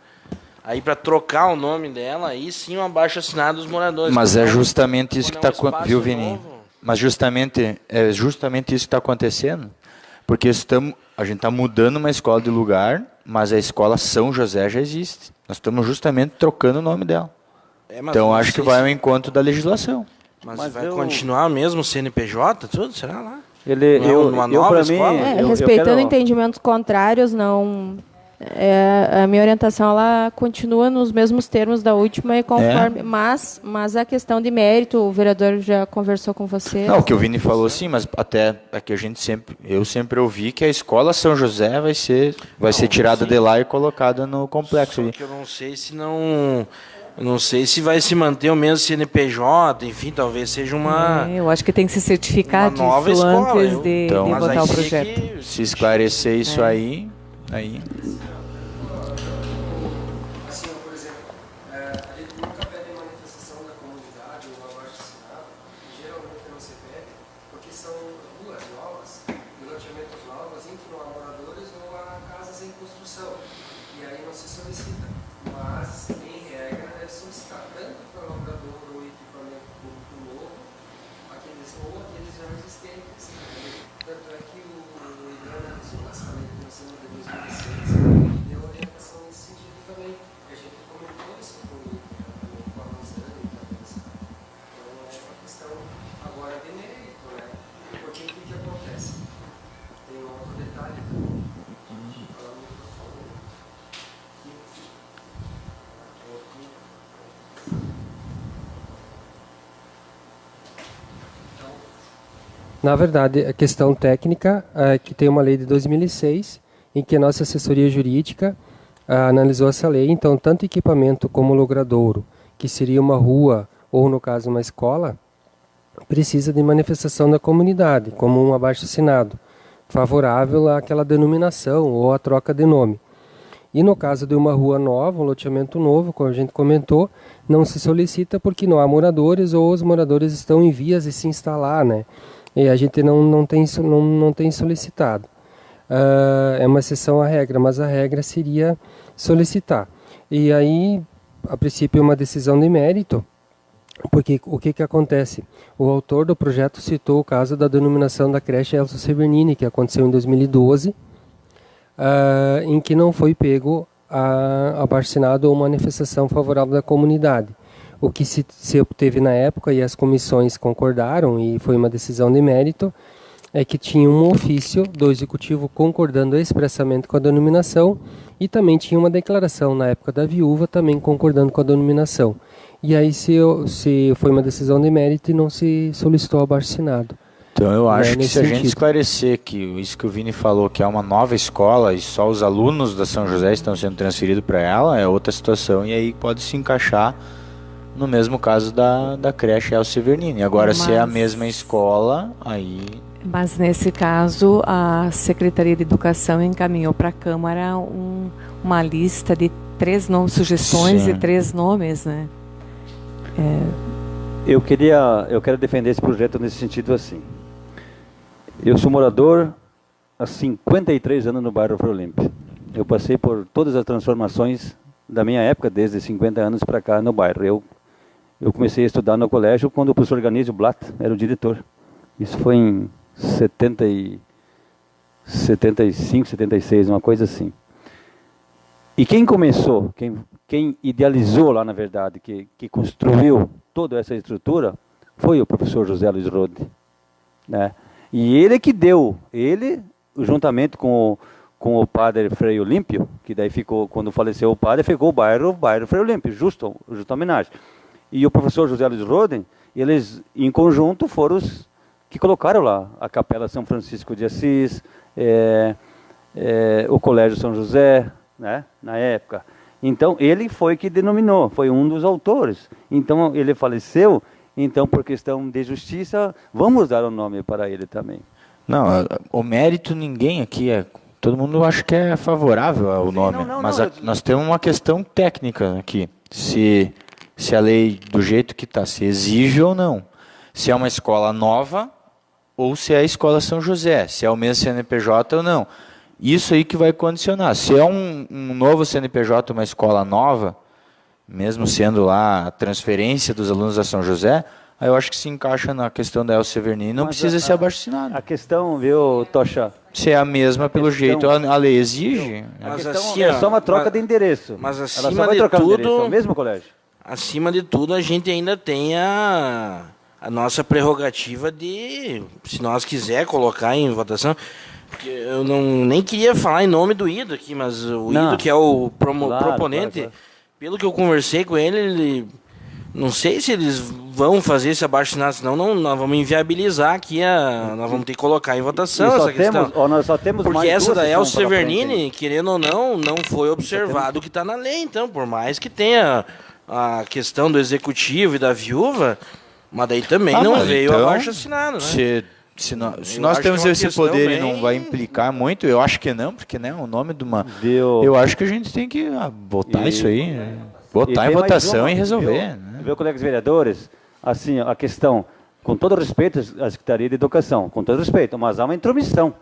Aí para trocar o nome dela, aí sim um abaixo-assinado dos moradores. Mas é justamente isso que está, viu, Vini? Novo. Mas é justamente isso que está acontecendo, porque a gente está mudando uma escola de lugar, mas a escola São José já existe. Nós estamos justamente trocando o nome dela. Então acho que vai ao encontro da legislação. Mas vai continuar mesmo o CNPJ, tudo? Será lá? Numa nova escola? Respeitando entendimentos contrários, não... a minha orientação ela continua nos mesmos termos da última, e conforme, mas a questão de mérito, o vereador já conversou com você. Não, o que o Vini falou sim, mas até aqui eu sempre ouvi que a escola São José vai ser tirada de lá e colocada no complexo. Só que eu não sei se não sei se vai se manter o mesmo CNPJ, enfim, talvez seja uma... eu acho que tem que se certificar disso nova escola, antes de botar o projeto. Se esclarecer isso aí... Assim, por exemplo, a gente nunca pede manifestação da comunidade ou abaixo-assinado, geralmente não se pede, porque são ruas novas, loteamentos novos, em que não há moradores ou há casas em construção, e aí não se solicita. Mas, em regra, é solicitar tanto para o logrador ou equipamento público novo, aqueles já existentes. Tanto é que o IDRAN analisou essa lei de de 2006 e deu orientação nesse sentido também. A gente comentou isso com a Rosane e com a Então é uma questão agora de mérito, né? Porque o que acontece? Tem um outro detalhe também. Na verdade, a questão técnica é que tem uma lei de 2006 em que a nossa assessoria jurídica analisou essa lei. Então, tanto equipamento como logradouro, que seria uma rua ou, no caso, uma escola, precisa de manifestação da comunidade, como um abaixo-assinado, favorável àquela denominação ou à troca de nome. E no caso de uma rua nova, um loteamento novo, como a gente comentou, não se solicita porque não há moradores ou os moradores estão em vias de se instalar, né? E a gente não tem solicitado. É uma exceção à regra, mas a regra seria solicitar. E aí, a princípio, é uma decisão de mérito, porque o que acontece? O autor do projeto citou o caso da denominação da creche Elcio Severnini, que aconteceu em 2012, em que não foi pego abaixo-assinado ou manifestação favorável da comunidade. O que se obteve na época, e as comissões concordaram, e foi uma decisão de mérito, é que tinha um ofício do Executivo concordando expressamente com a denominação, e também tinha uma declaração na época da viúva também concordando com a denominação. E aí se foi uma decisão de mérito e não se solicitou abaixo-assinado. Então eu acho que se a gente esclarecer que isso que o Vini falou, que é uma nova escola e só os alunos da São José estão sendo transferidos para ela, é outra situação, e aí pode se encaixar no mesmo caso da creche Elcio Severnini. Agora, se é a mesma escola, aí... Mas, nesse caso, a Secretaria de Educação encaminhou para a Câmara uma lista de 3 nomes, sugestões de 3 nomes, né? Eu quero defender esse projeto nesse sentido assim. Eu sou morador há 53 anos no bairro Frei Olímpio. Eu passei por todas as transformações da minha época, desde 50 anos para cá no bairro. Eu comecei a estudar no colégio quando o professor Ganísio Blatt era o diretor. Isso foi em 75, 76, uma coisa assim. E quem começou, quem idealizou lá, na verdade, que construiu toda essa estrutura, foi o professor José Luiz Rode, né? E ele que deu, juntamente com o padre Frei Olímpio, que daí ficou, quando faleceu o padre, ficou o bairro Frei Olímpio, justo homenagem. E o professor José Luiz Rode, eles em conjunto foram os que colocaram lá a Capela São Francisco de Assis, o Colégio São José, né, na época. Então, ele foi que denominou, foi um dos autores. Então, ele faleceu, então, por questão de justiça, vamos dar o nome para ele também. Não, o mérito ninguém aqui todo mundo acha que é favorável ao nome, mas nós temos uma questão técnica aqui. Se a lei, do jeito que está, se exige ou não. Se é uma escola nova ou se é a Escola São José, se é o mesmo CNPJ ou não. Isso aí que vai condicionar. Se é um novo CNPJ, uma escola nova, mesmo sendo lá a transferência dos alunos da São José, aí eu acho que se encaixa na questão da Elcio Severnini, não precisa ser abaixo-assinado. A questão, viu, Tocha? Se é a mesma, pelo jeito, a lei exige. Mas assim, é só uma troca de endereço. Mas acima Ela só vai trocar de tudo, endereço, é o mesmo colégio. Acima de tudo, a gente ainda tem a nossa prerrogativa de, se nós quiser colocar em votação, porque eu nem queria falar em nome do Ido aqui, mas o Ido, que é o proponente, claro. Pelo que eu conversei com ele, não sei se eles vão fazer esse abaixo-assinado, senão nós vamos inviabilizar aqui, nós vamos ter que colocar em votação essa questão. Nós só temos porque mais essa da Elcio Severnini, frente, querendo ou não foi observado o que está na lei, então, por mais que tenha a questão do executivo e da viúva, mas daí também não veio então, abaixo-assinado, né? Se nós temos esse poder e não vai implicar muito, eu acho que não, porque né, o nome de uma... Eu acho que a gente tem que botar isso aí, né? Botar em votação e resolver. Viu, colegas vereadores, assim, a questão, com todo respeito à Secretaria de Educação, com todo respeito, mas há uma intromissão.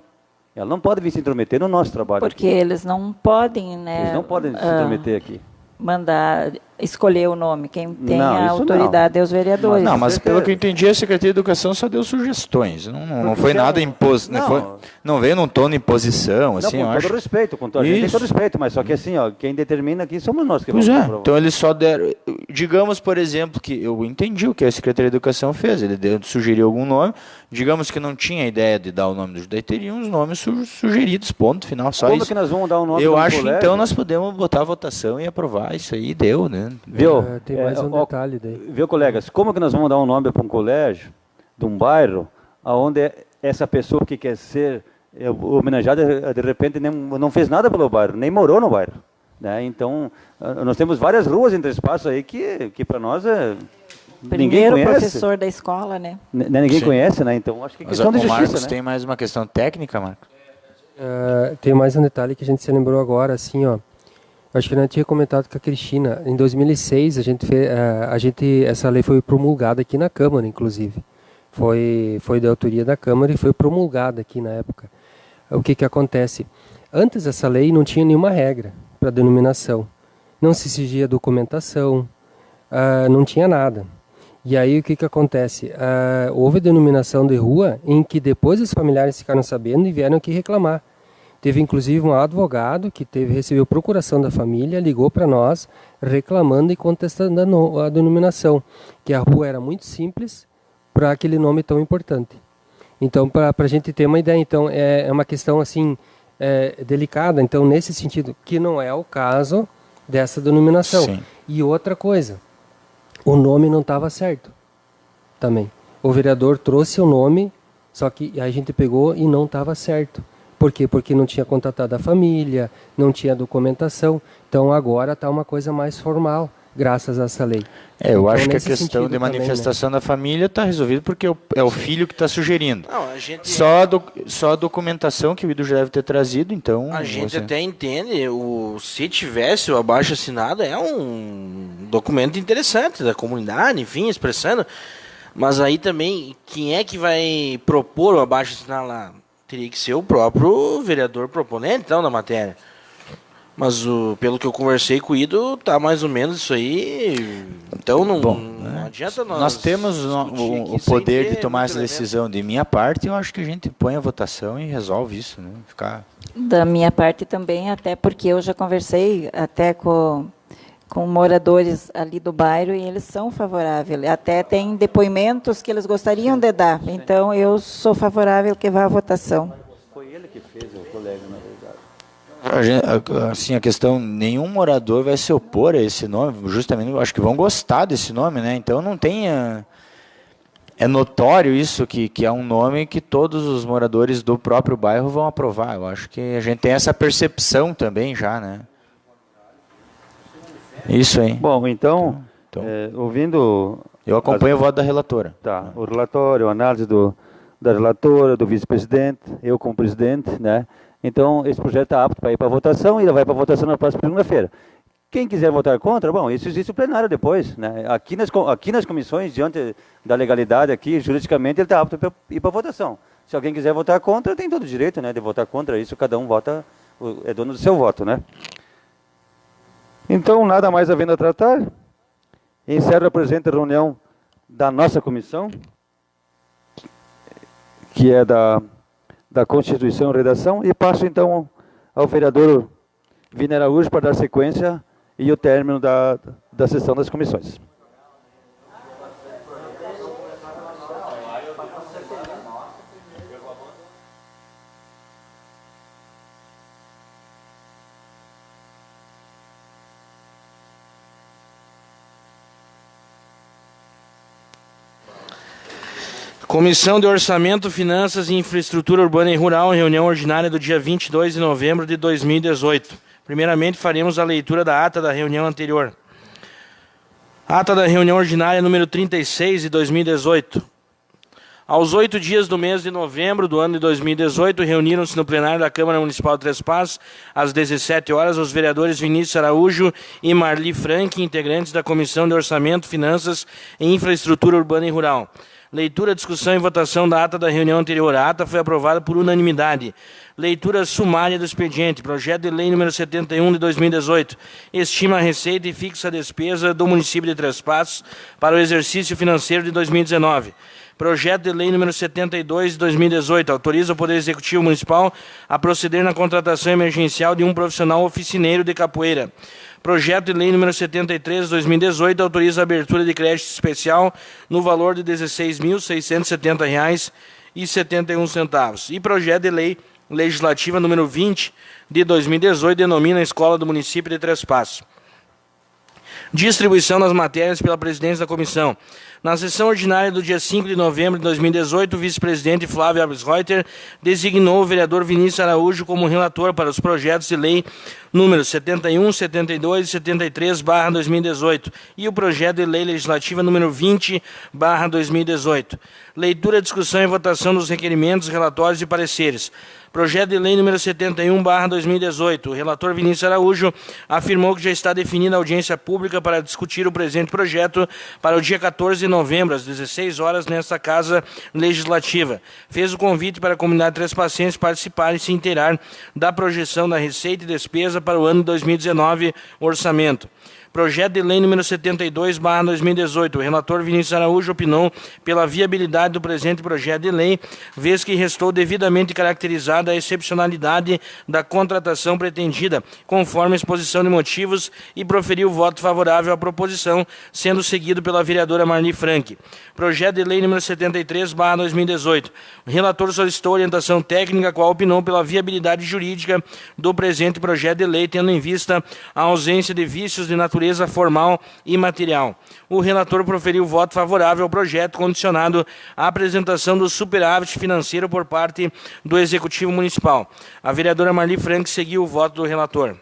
Ela não pode vir se intrometer no nosso trabalho. Porque aqui. Eles não podem, né? Eles não podem se intrometer aqui. Mandar escolher o nome. Quem tem a autoridade é os vereadores. Mas pelo que eu entendi, a Secretaria de Educação só deu sugestões. Não foi nada imposto. Não veio num tom de imposição. Assim, com todo respeito, a gente tem todo respeito, mas só que assim, quem determina aqui somos nós que vamos aprovar. Então eles só deram. Digamos, por exemplo, que eu entendi o que a Secretaria de Educação fez. Ele sugeriu algum nome. Digamos que não tinha ideia de dar o nome do daí teriam os nomes sugeridos, ponto final. Só como isso. Que nós vamos dar o nome eu do acho colégio? Então nós podemos botar a votação e aprovar isso aí, deu, né? Viu? Tem mais um detalhe daí. Viu, colegas? Como que nós vamos dar um nome para um colégio, de um bairro, onde essa pessoa que quer ser homenageada, de repente não fez nada pelo bairro, nem morou no bairro, né? Então, nós temos várias ruas entre espaços aí que para nós Primeiro ninguém conhece. Professor da escola, né? Ninguém conhece, né? Então, acho que é questão de justiça, Marcos, né? tem mais uma questão técnica, Marcos? Tem mais um detalhe que a gente se lembrou agora, assim, ó. Acho que eu não tinha comentado com a Cristina. Em 2006, essa lei foi promulgada aqui na Câmara, inclusive. Foi da autoria da Câmara e foi promulgada aqui na época. O que acontece? Antes dessa lei não tinha nenhuma regra para denominação. Não se exigia documentação, não tinha nada. E aí o que acontece? Houve denominação de rua em que depois os familiares ficaram sabendo e vieram aqui reclamar. Teve inclusive um advogado que recebeu procuração da família, ligou para nós reclamando e contestando a denominação, que a rua era muito simples para aquele nome tão importante. Então, para a gente ter uma ideia, então é uma questão assim delicada. Então, nesse sentido, que não é o caso dessa denominação. Sim. E outra coisa, o nome não estava certo também. O vereador trouxe o nome, só que a gente pegou e não estava certo. Por quê? Porque não tinha contatado a família, não tinha documentação. Então agora está uma coisa mais formal, graças a essa lei. Eu acho que a questão de manifestação da família está resolvida porque é o filho que está sugerindo. Não, Só a documentação que o Ido já deve ter trazido, então... A gente até entende, se tivesse o abaixo-assinado, é um documento interessante da comunidade, enfim, expressando. Mas aí também, quem é que vai propor o abaixo-assinado lá? Teria que ser o próprio vereador proponente, então, da matéria. Mas pelo que eu conversei com o Ido, tá mais ou menos isso aí. Então não adianta nós temos o poder de tomar essa decisão. De minha parte, eu acho que a gente põe a votação e resolve isso, né? Da minha parte também, até porque eu já conversei até com moradores ali do bairro e eles são favoráveis. Até tem depoimentos que eles gostariam de dar. Então, eu sou favorável que vá à votação. Foi ele que fez, o colega, na verdade. Assim, a questão, nenhum morador vai se opor a esse nome, justamente, eu acho que vão gostar desse nome, né? Então não tem... É notório isso, que é um nome que todos os moradores do próprio bairro vão aprovar. Eu acho que a gente tem essa percepção também já, né? Isso aí. Bom, então ouvindo... Eu acompanho o voto da relatora. Tá, o relatório, a análise da relatora, do vice-presidente, eu como presidente, né? Então, esse projeto está apto para ir para votação e ele vai para votação na próxima segunda-feira. Quem quiser votar contra, bom, isso existe o plenário depois, né? Aqui nas comissões, diante da legalidade aqui, juridicamente, ele está apto para ir para votação. Se alguém quiser votar contra, tem todo o direito, né, de votar contra isso, cada um vota, é dono do seu voto, né? Então, nada mais havendo a tratar, encerro a presente reunião da nossa comissão, que é da Constituição e Redação, e passo então ao vereador Vini Araújo para dar sequência e o término da sessão das comissões. Comissão de Orçamento, Finanças e Infraestrutura Urbana e Rural, reunião ordinária do dia 22 de novembro de 2018. Primeiramente, faremos a leitura da ata da reunião anterior. Ata da reunião ordinária número 36 de 2018. Aos 8 dias do mês de novembro do ano de 2018, reuniram-se no plenário da Câmara Municipal de Três Passos, às 17 horas, os vereadores Vinícius Araújo e Marli Frank, integrantes da Comissão de Orçamento, Finanças e Infraestrutura Urbana e Rural. Leitura, discussão e votação da ata da reunião anterior. A ata foi aprovada por unanimidade. Leitura sumária do expediente. Projeto de lei número 71 de 2018. Estima a receita e fixa a despesa do município de Três Passos para o exercício financeiro de 2019. Projeto de lei número 72 de 2018. Autoriza o Poder Executivo Municipal a proceder na contratação emergencial de um profissional oficineiro de capoeira. Projeto de lei número 73 de 2018 autoriza a abertura de crédito especial no valor de R$ 16.670,71. E projeto de lei legislativa número 20 de 2018 denomina a Escola do Município de Três Passos. Distribuição das matérias pela presidência da comissão. Na sessão ordinária do dia 5 de novembro de 2018, o vice-presidente Flávio Abelsreuter designou o vereador Vinícius Araújo como relator para os projetos de lei números 71, 72 e 73/2018 e o projeto de lei legislativa número 20/2018. Leitura, discussão e votação dos requerimentos, relatórios e pareceres. Projeto de lei número 71/2018. O relator Vinícius Araújo afirmou que já está definida a audiência pública para discutir o presente projeto para o dia 14 de novembro, às 16 horas, nesta Casa Legislativa. Fez o convite para a comunidade trespassense participar e se inteirar da projeção da receita e despesa para o ano de 2019, orçamento. Projeto de lei número 72/2018. O relator Vinícius Araújo opinou pela viabilidade do presente projeto de lei, vez que restou devidamente caracterizada a excepcionalidade da contratação pretendida, conforme a exposição de motivos, e proferiu voto favorável à proposição, sendo seguido pela vereadora Marli Frank. Projeto de lei número 73/2018. O relator solicitou orientação técnica, a qual opinou pela viabilidade jurídica do presente projeto de lei, tendo em vista a ausência de vícios de natureza formal e material. O relator proferiu voto favorável ao projeto, condicionado à apresentação do superávit financeiro por parte do Executivo Municipal. A vereadora Marli Frank seguiu o voto do relator.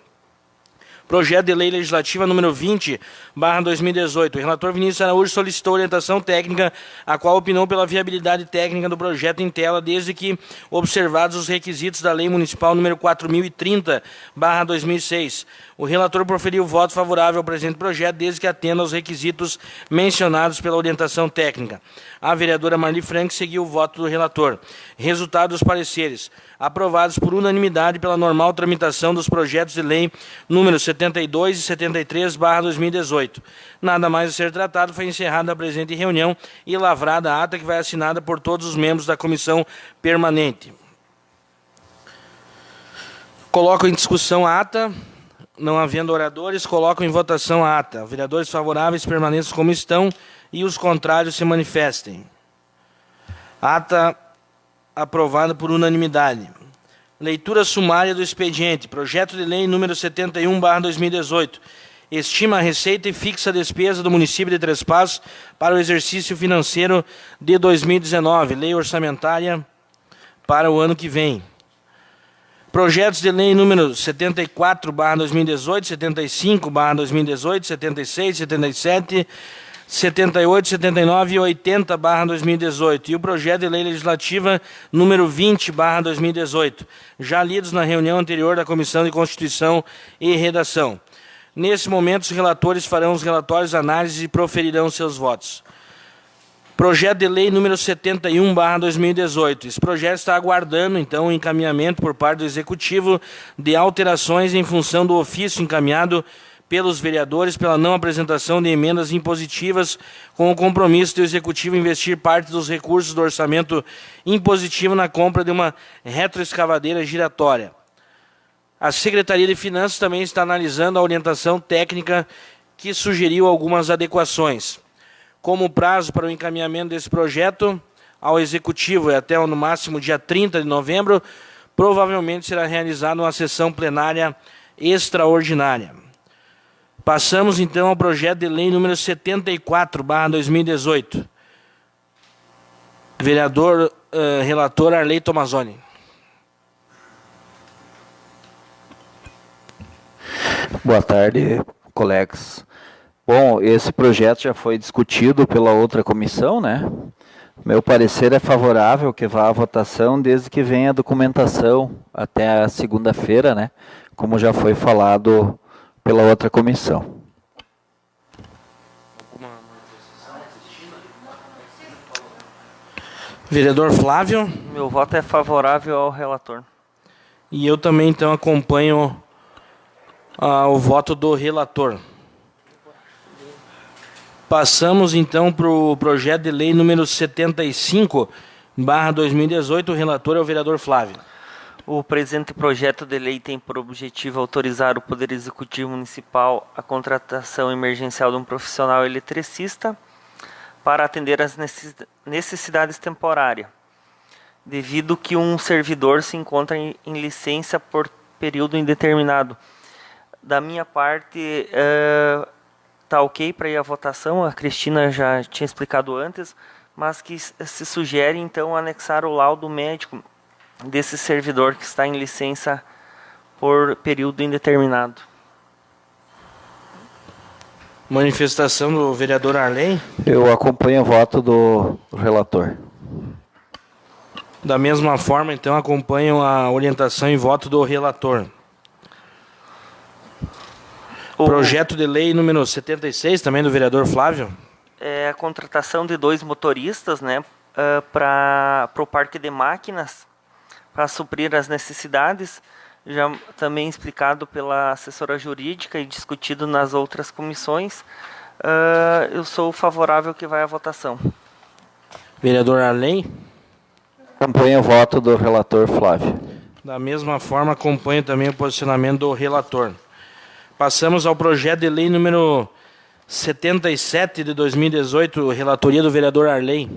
Projeto de Lei Legislativa número 20/2018. O relator Vinícius Araújo solicitou orientação técnica, a qual opinou pela viabilidade técnica do projeto em tela, desde que observados os requisitos da Lei Municipal número 4030/2006. O relator proferiu voto favorável ao presente projeto, desde que atenda aos requisitos mencionados pela orientação técnica. A vereadora Marli Frank seguiu o voto do relator. Resultado dos pareceres. Aprovados por unanimidade pela normal tramitação dos projetos de lei números 72 e 73/2018. Nada mais a ser tratado, foi encerrada a presente reunião e lavrada a ata que vai assinada por todos os membros da comissão permanente. Coloco em discussão a ata. Não havendo oradores, coloco em votação a ata. Vereadores favoráveis permaneçam como estão e os contrários se manifestem. Ata aprovada por unanimidade. Leitura sumária do expediente. Projeto de lei número 71/2018. Estima a receita e fixa a despesa do município de Três Passos para o exercício financeiro de 2019. Lei orçamentária para o ano que vem. Projetos de lei número 74/2018, 75/2018, 76, 77, 78, 79 e 80/2018. E o projeto de lei legislativa número 20/2018, já lidos na reunião anterior da Comissão de Constituição e Redação. Nesse momento, os relatores farão os relatórios, análises e proferirão seus votos. Projeto de lei número 71/2018. Esse projeto está aguardando, então, o encaminhamento por parte do Executivo de alterações em função do ofício encaminhado pelos vereadores pela não apresentação de emendas impositivas, com o compromisso do Executivo investir parte dos recursos do orçamento impositivo na compra de uma retroescavadeira giratória. A Secretaria de Finanças também está analisando a orientação técnica que sugeriu algumas adequações. Como prazo para o encaminhamento desse projeto ao Executivo é até no máximo dia 30 de novembro, provavelmente será realizada uma sessão plenária extraordinária. Passamos então ao projeto de lei número 74/2018. Vereador relator Arley Tomazoni. Boa tarde, colegas. Bom, esse projeto já foi discutido pela outra comissão, né? Meu parecer é favorável que vá à votação desde que venha a documentação até a segunda-feira, né? Como já foi falado pela outra comissão. Vereador Flávio. Meu voto é favorável ao relator. E eu também, então, acompanho o voto do relator. Passamos, então, para o projeto de lei número 75/2018. O relator é o vereador Flávio. O presente projeto de lei tem por objetivo autorizar o Poder Executivo Municipal a contratação emergencial de um profissional eletricista para atender às necessidades temporárias, devido que um servidor se encontra em licença por período indeterminado. Da minha parte, está ok para ir à votação, a Cristina já tinha explicado antes, mas que se sugere, então, anexar o laudo médico desse servidor que está em licença por período indeterminado. Manifestação do vereador Arley. Eu acompanho o voto do relator. Da mesma forma, então, acompanho a orientação e voto do relator. Projeto de lei número 76, também do vereador Flávio. É a contratação de 2 motoristas, né, para o parque de máquinas, para suprir as necessidades, já também explicado pela assessora jurídica e discutido nas outras comissões. Eu sou favorável que vai à votação. Vereador Arley. Acompanho o voto do relator Flávio. Da mesma forma, acompanho também o posicionamento do relator. Passamos ao projeto de lei número 77 de 2018, relatoria do vereador Arley.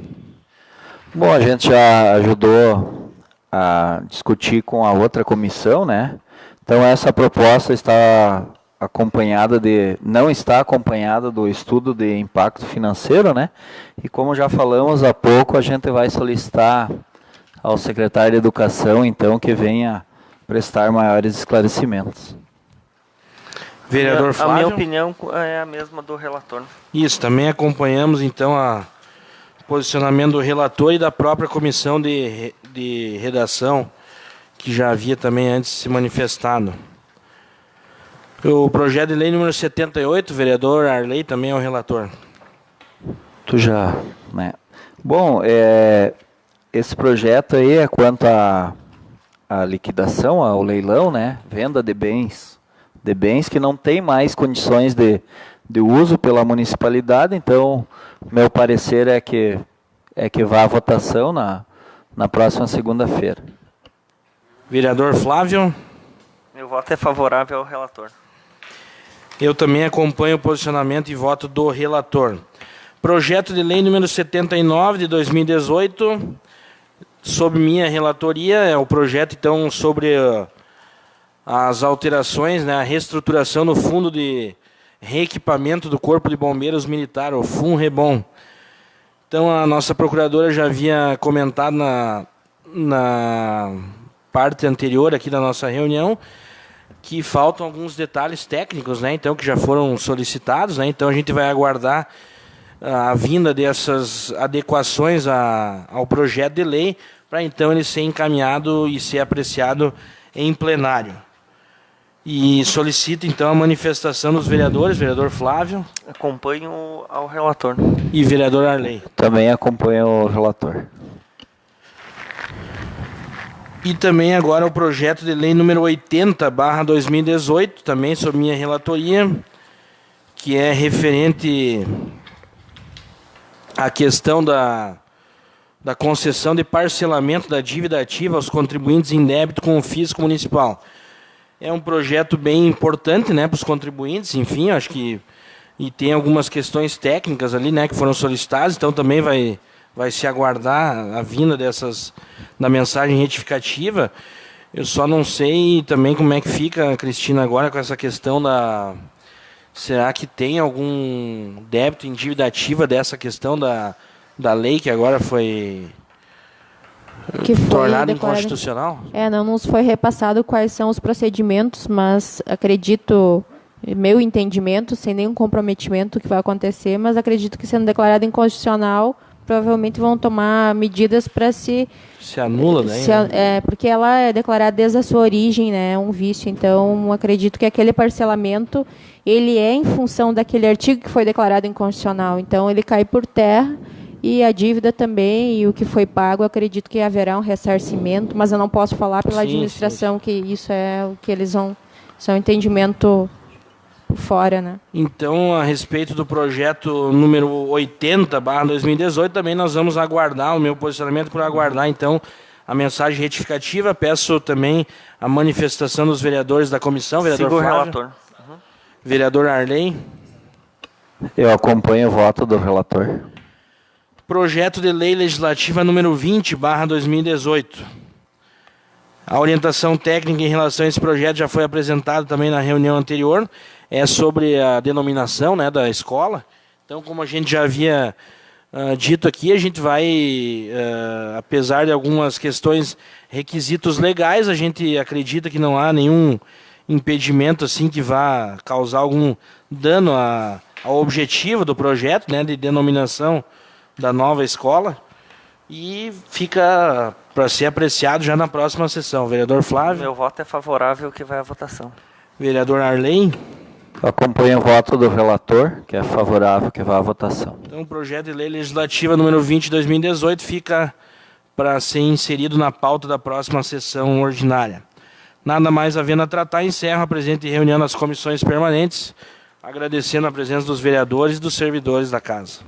Bom, a gente já ajudou a discutir com a outra comissão, né? Então essa proposta está acompanhada não está acompanhada do estudo de impacto financeiro, né? E como já falamos há pouco, a gente vai solicitar ao secretário de Educação, então, que venha prestar maiores esclarecimentos. Vereador A Flávio? minha opinião é a mesma do relator. Isso, também acompanhamos então o posicionamento do relator e da própria comissão de redação, que já havia também antes se manifestado. O projeto de lei número 78, vereador Arley, também é o relator. Tu já, né? Bom, esse projeto aí é quanto à liquidação, ao leilão, né? Venda de bens que não tem mais condições de uso pela municipalidade. Então, meu parecer é que vá à votação na próxima segunda-feira. Vereador Flávio? Meu voto é favorável ao relator. Eu também acompanho o posicionamento e voto do relator. Projeto de lei número 79 de 2018, sob minha relatoria, é o projeto então sobre as alterações, né, a reestruturação no Fundo de Reequipamento do Corpo de Bombeiros Militar, o FUNREBOM. Então a nossa procuradora já havia comentado na parte anterior aqui da nossa reunião que faltam alguns detalhes técnicos, né, então, que já foram solicitados, né, então a gente vai aguardar a vinda dessas adequações ao projeto de lei, para então ele ser encaminhado e ser apreciado em plenário. E solicito então a manifestação dos vereadores, vereador Flávio. Acompanho ao relator. E vereador Arley. Também acompanho o relator. E também agora o projeto de lei número 80/2018, também sob minha relatoria, que é referente a questão da concessão de parcelamento da dívida ativa aos contribuintes em débito com o fisco municipal. É um projeto bem importante, né, para os contribuintes, enfim, acho que e tem algumas questões técnicas ali, né, que foram solicitadas, então também vai se aguardar a vinda da mensagem retificativa. Eu só não sei também como é que fica, Cristina, agora com essa questão será que tem algum débito em dívida ativa dessa questão da lei que agora foi tornada inconstitucional? Não nos foi repassado quais são os procedimentos, mas acredito, meu entendimento, sem nenhum comprometimento que vai acontecer, mas acredito que sendo declarado inconstitucional, provavelmente vão tomar medidas para se anula, né? Porque ela é declarada desde a sua origem, né, um vício. Então, acredito que aquele parcelamento ele é em função daquele artigo que foi declarado inconstitucional. Então, ele cai por terra e a dívida também e o que foi pago, acredito que haverá um ressarcimento, mas eu não posso falar pela administração que isso é o que eles vão, são entendimento fora, né? Então, a respeito do projeto número 80/2018, também nós vamos aguardar o meu posicionamento por aguardar, então, a mensagem retificativa. Peço também a manifestação dos vereadores da comissão. Vereador Sigo Flávio. o relator. Vereador Arley. Eu acompanho o voto do relator. Projeto de lei legislativa número 20/2018. A orientação técnica em relação a esse projeto já foi apresentada também na reunião anterior. É sobre a denominação, né, da escola. Então, como a gente já havia dito aqui, a gente vai, apesar de algumas questões, requisitos legais, a gente acredita que não há nenhum impedimento assim que vá causar algum dano ao objetivo do projeto, né, de denominação da nova escola. E fica para ser apreciado já na próxima sessão. Vereador Flávio. Meu voto é favorável, que vai à votação. Vereador Arley. Acompanho o voto do relator, que é favorável, que vá à votação. Então, o projeto de lei legislativa número 20/2018 fica para ser inserido na pauta da próxima sessão ordinária. Nada mais havendo a tratar, encerro a presente reunião das comissões permanentes, agradecendo a presença dos vereadores e dos servidores da Casa.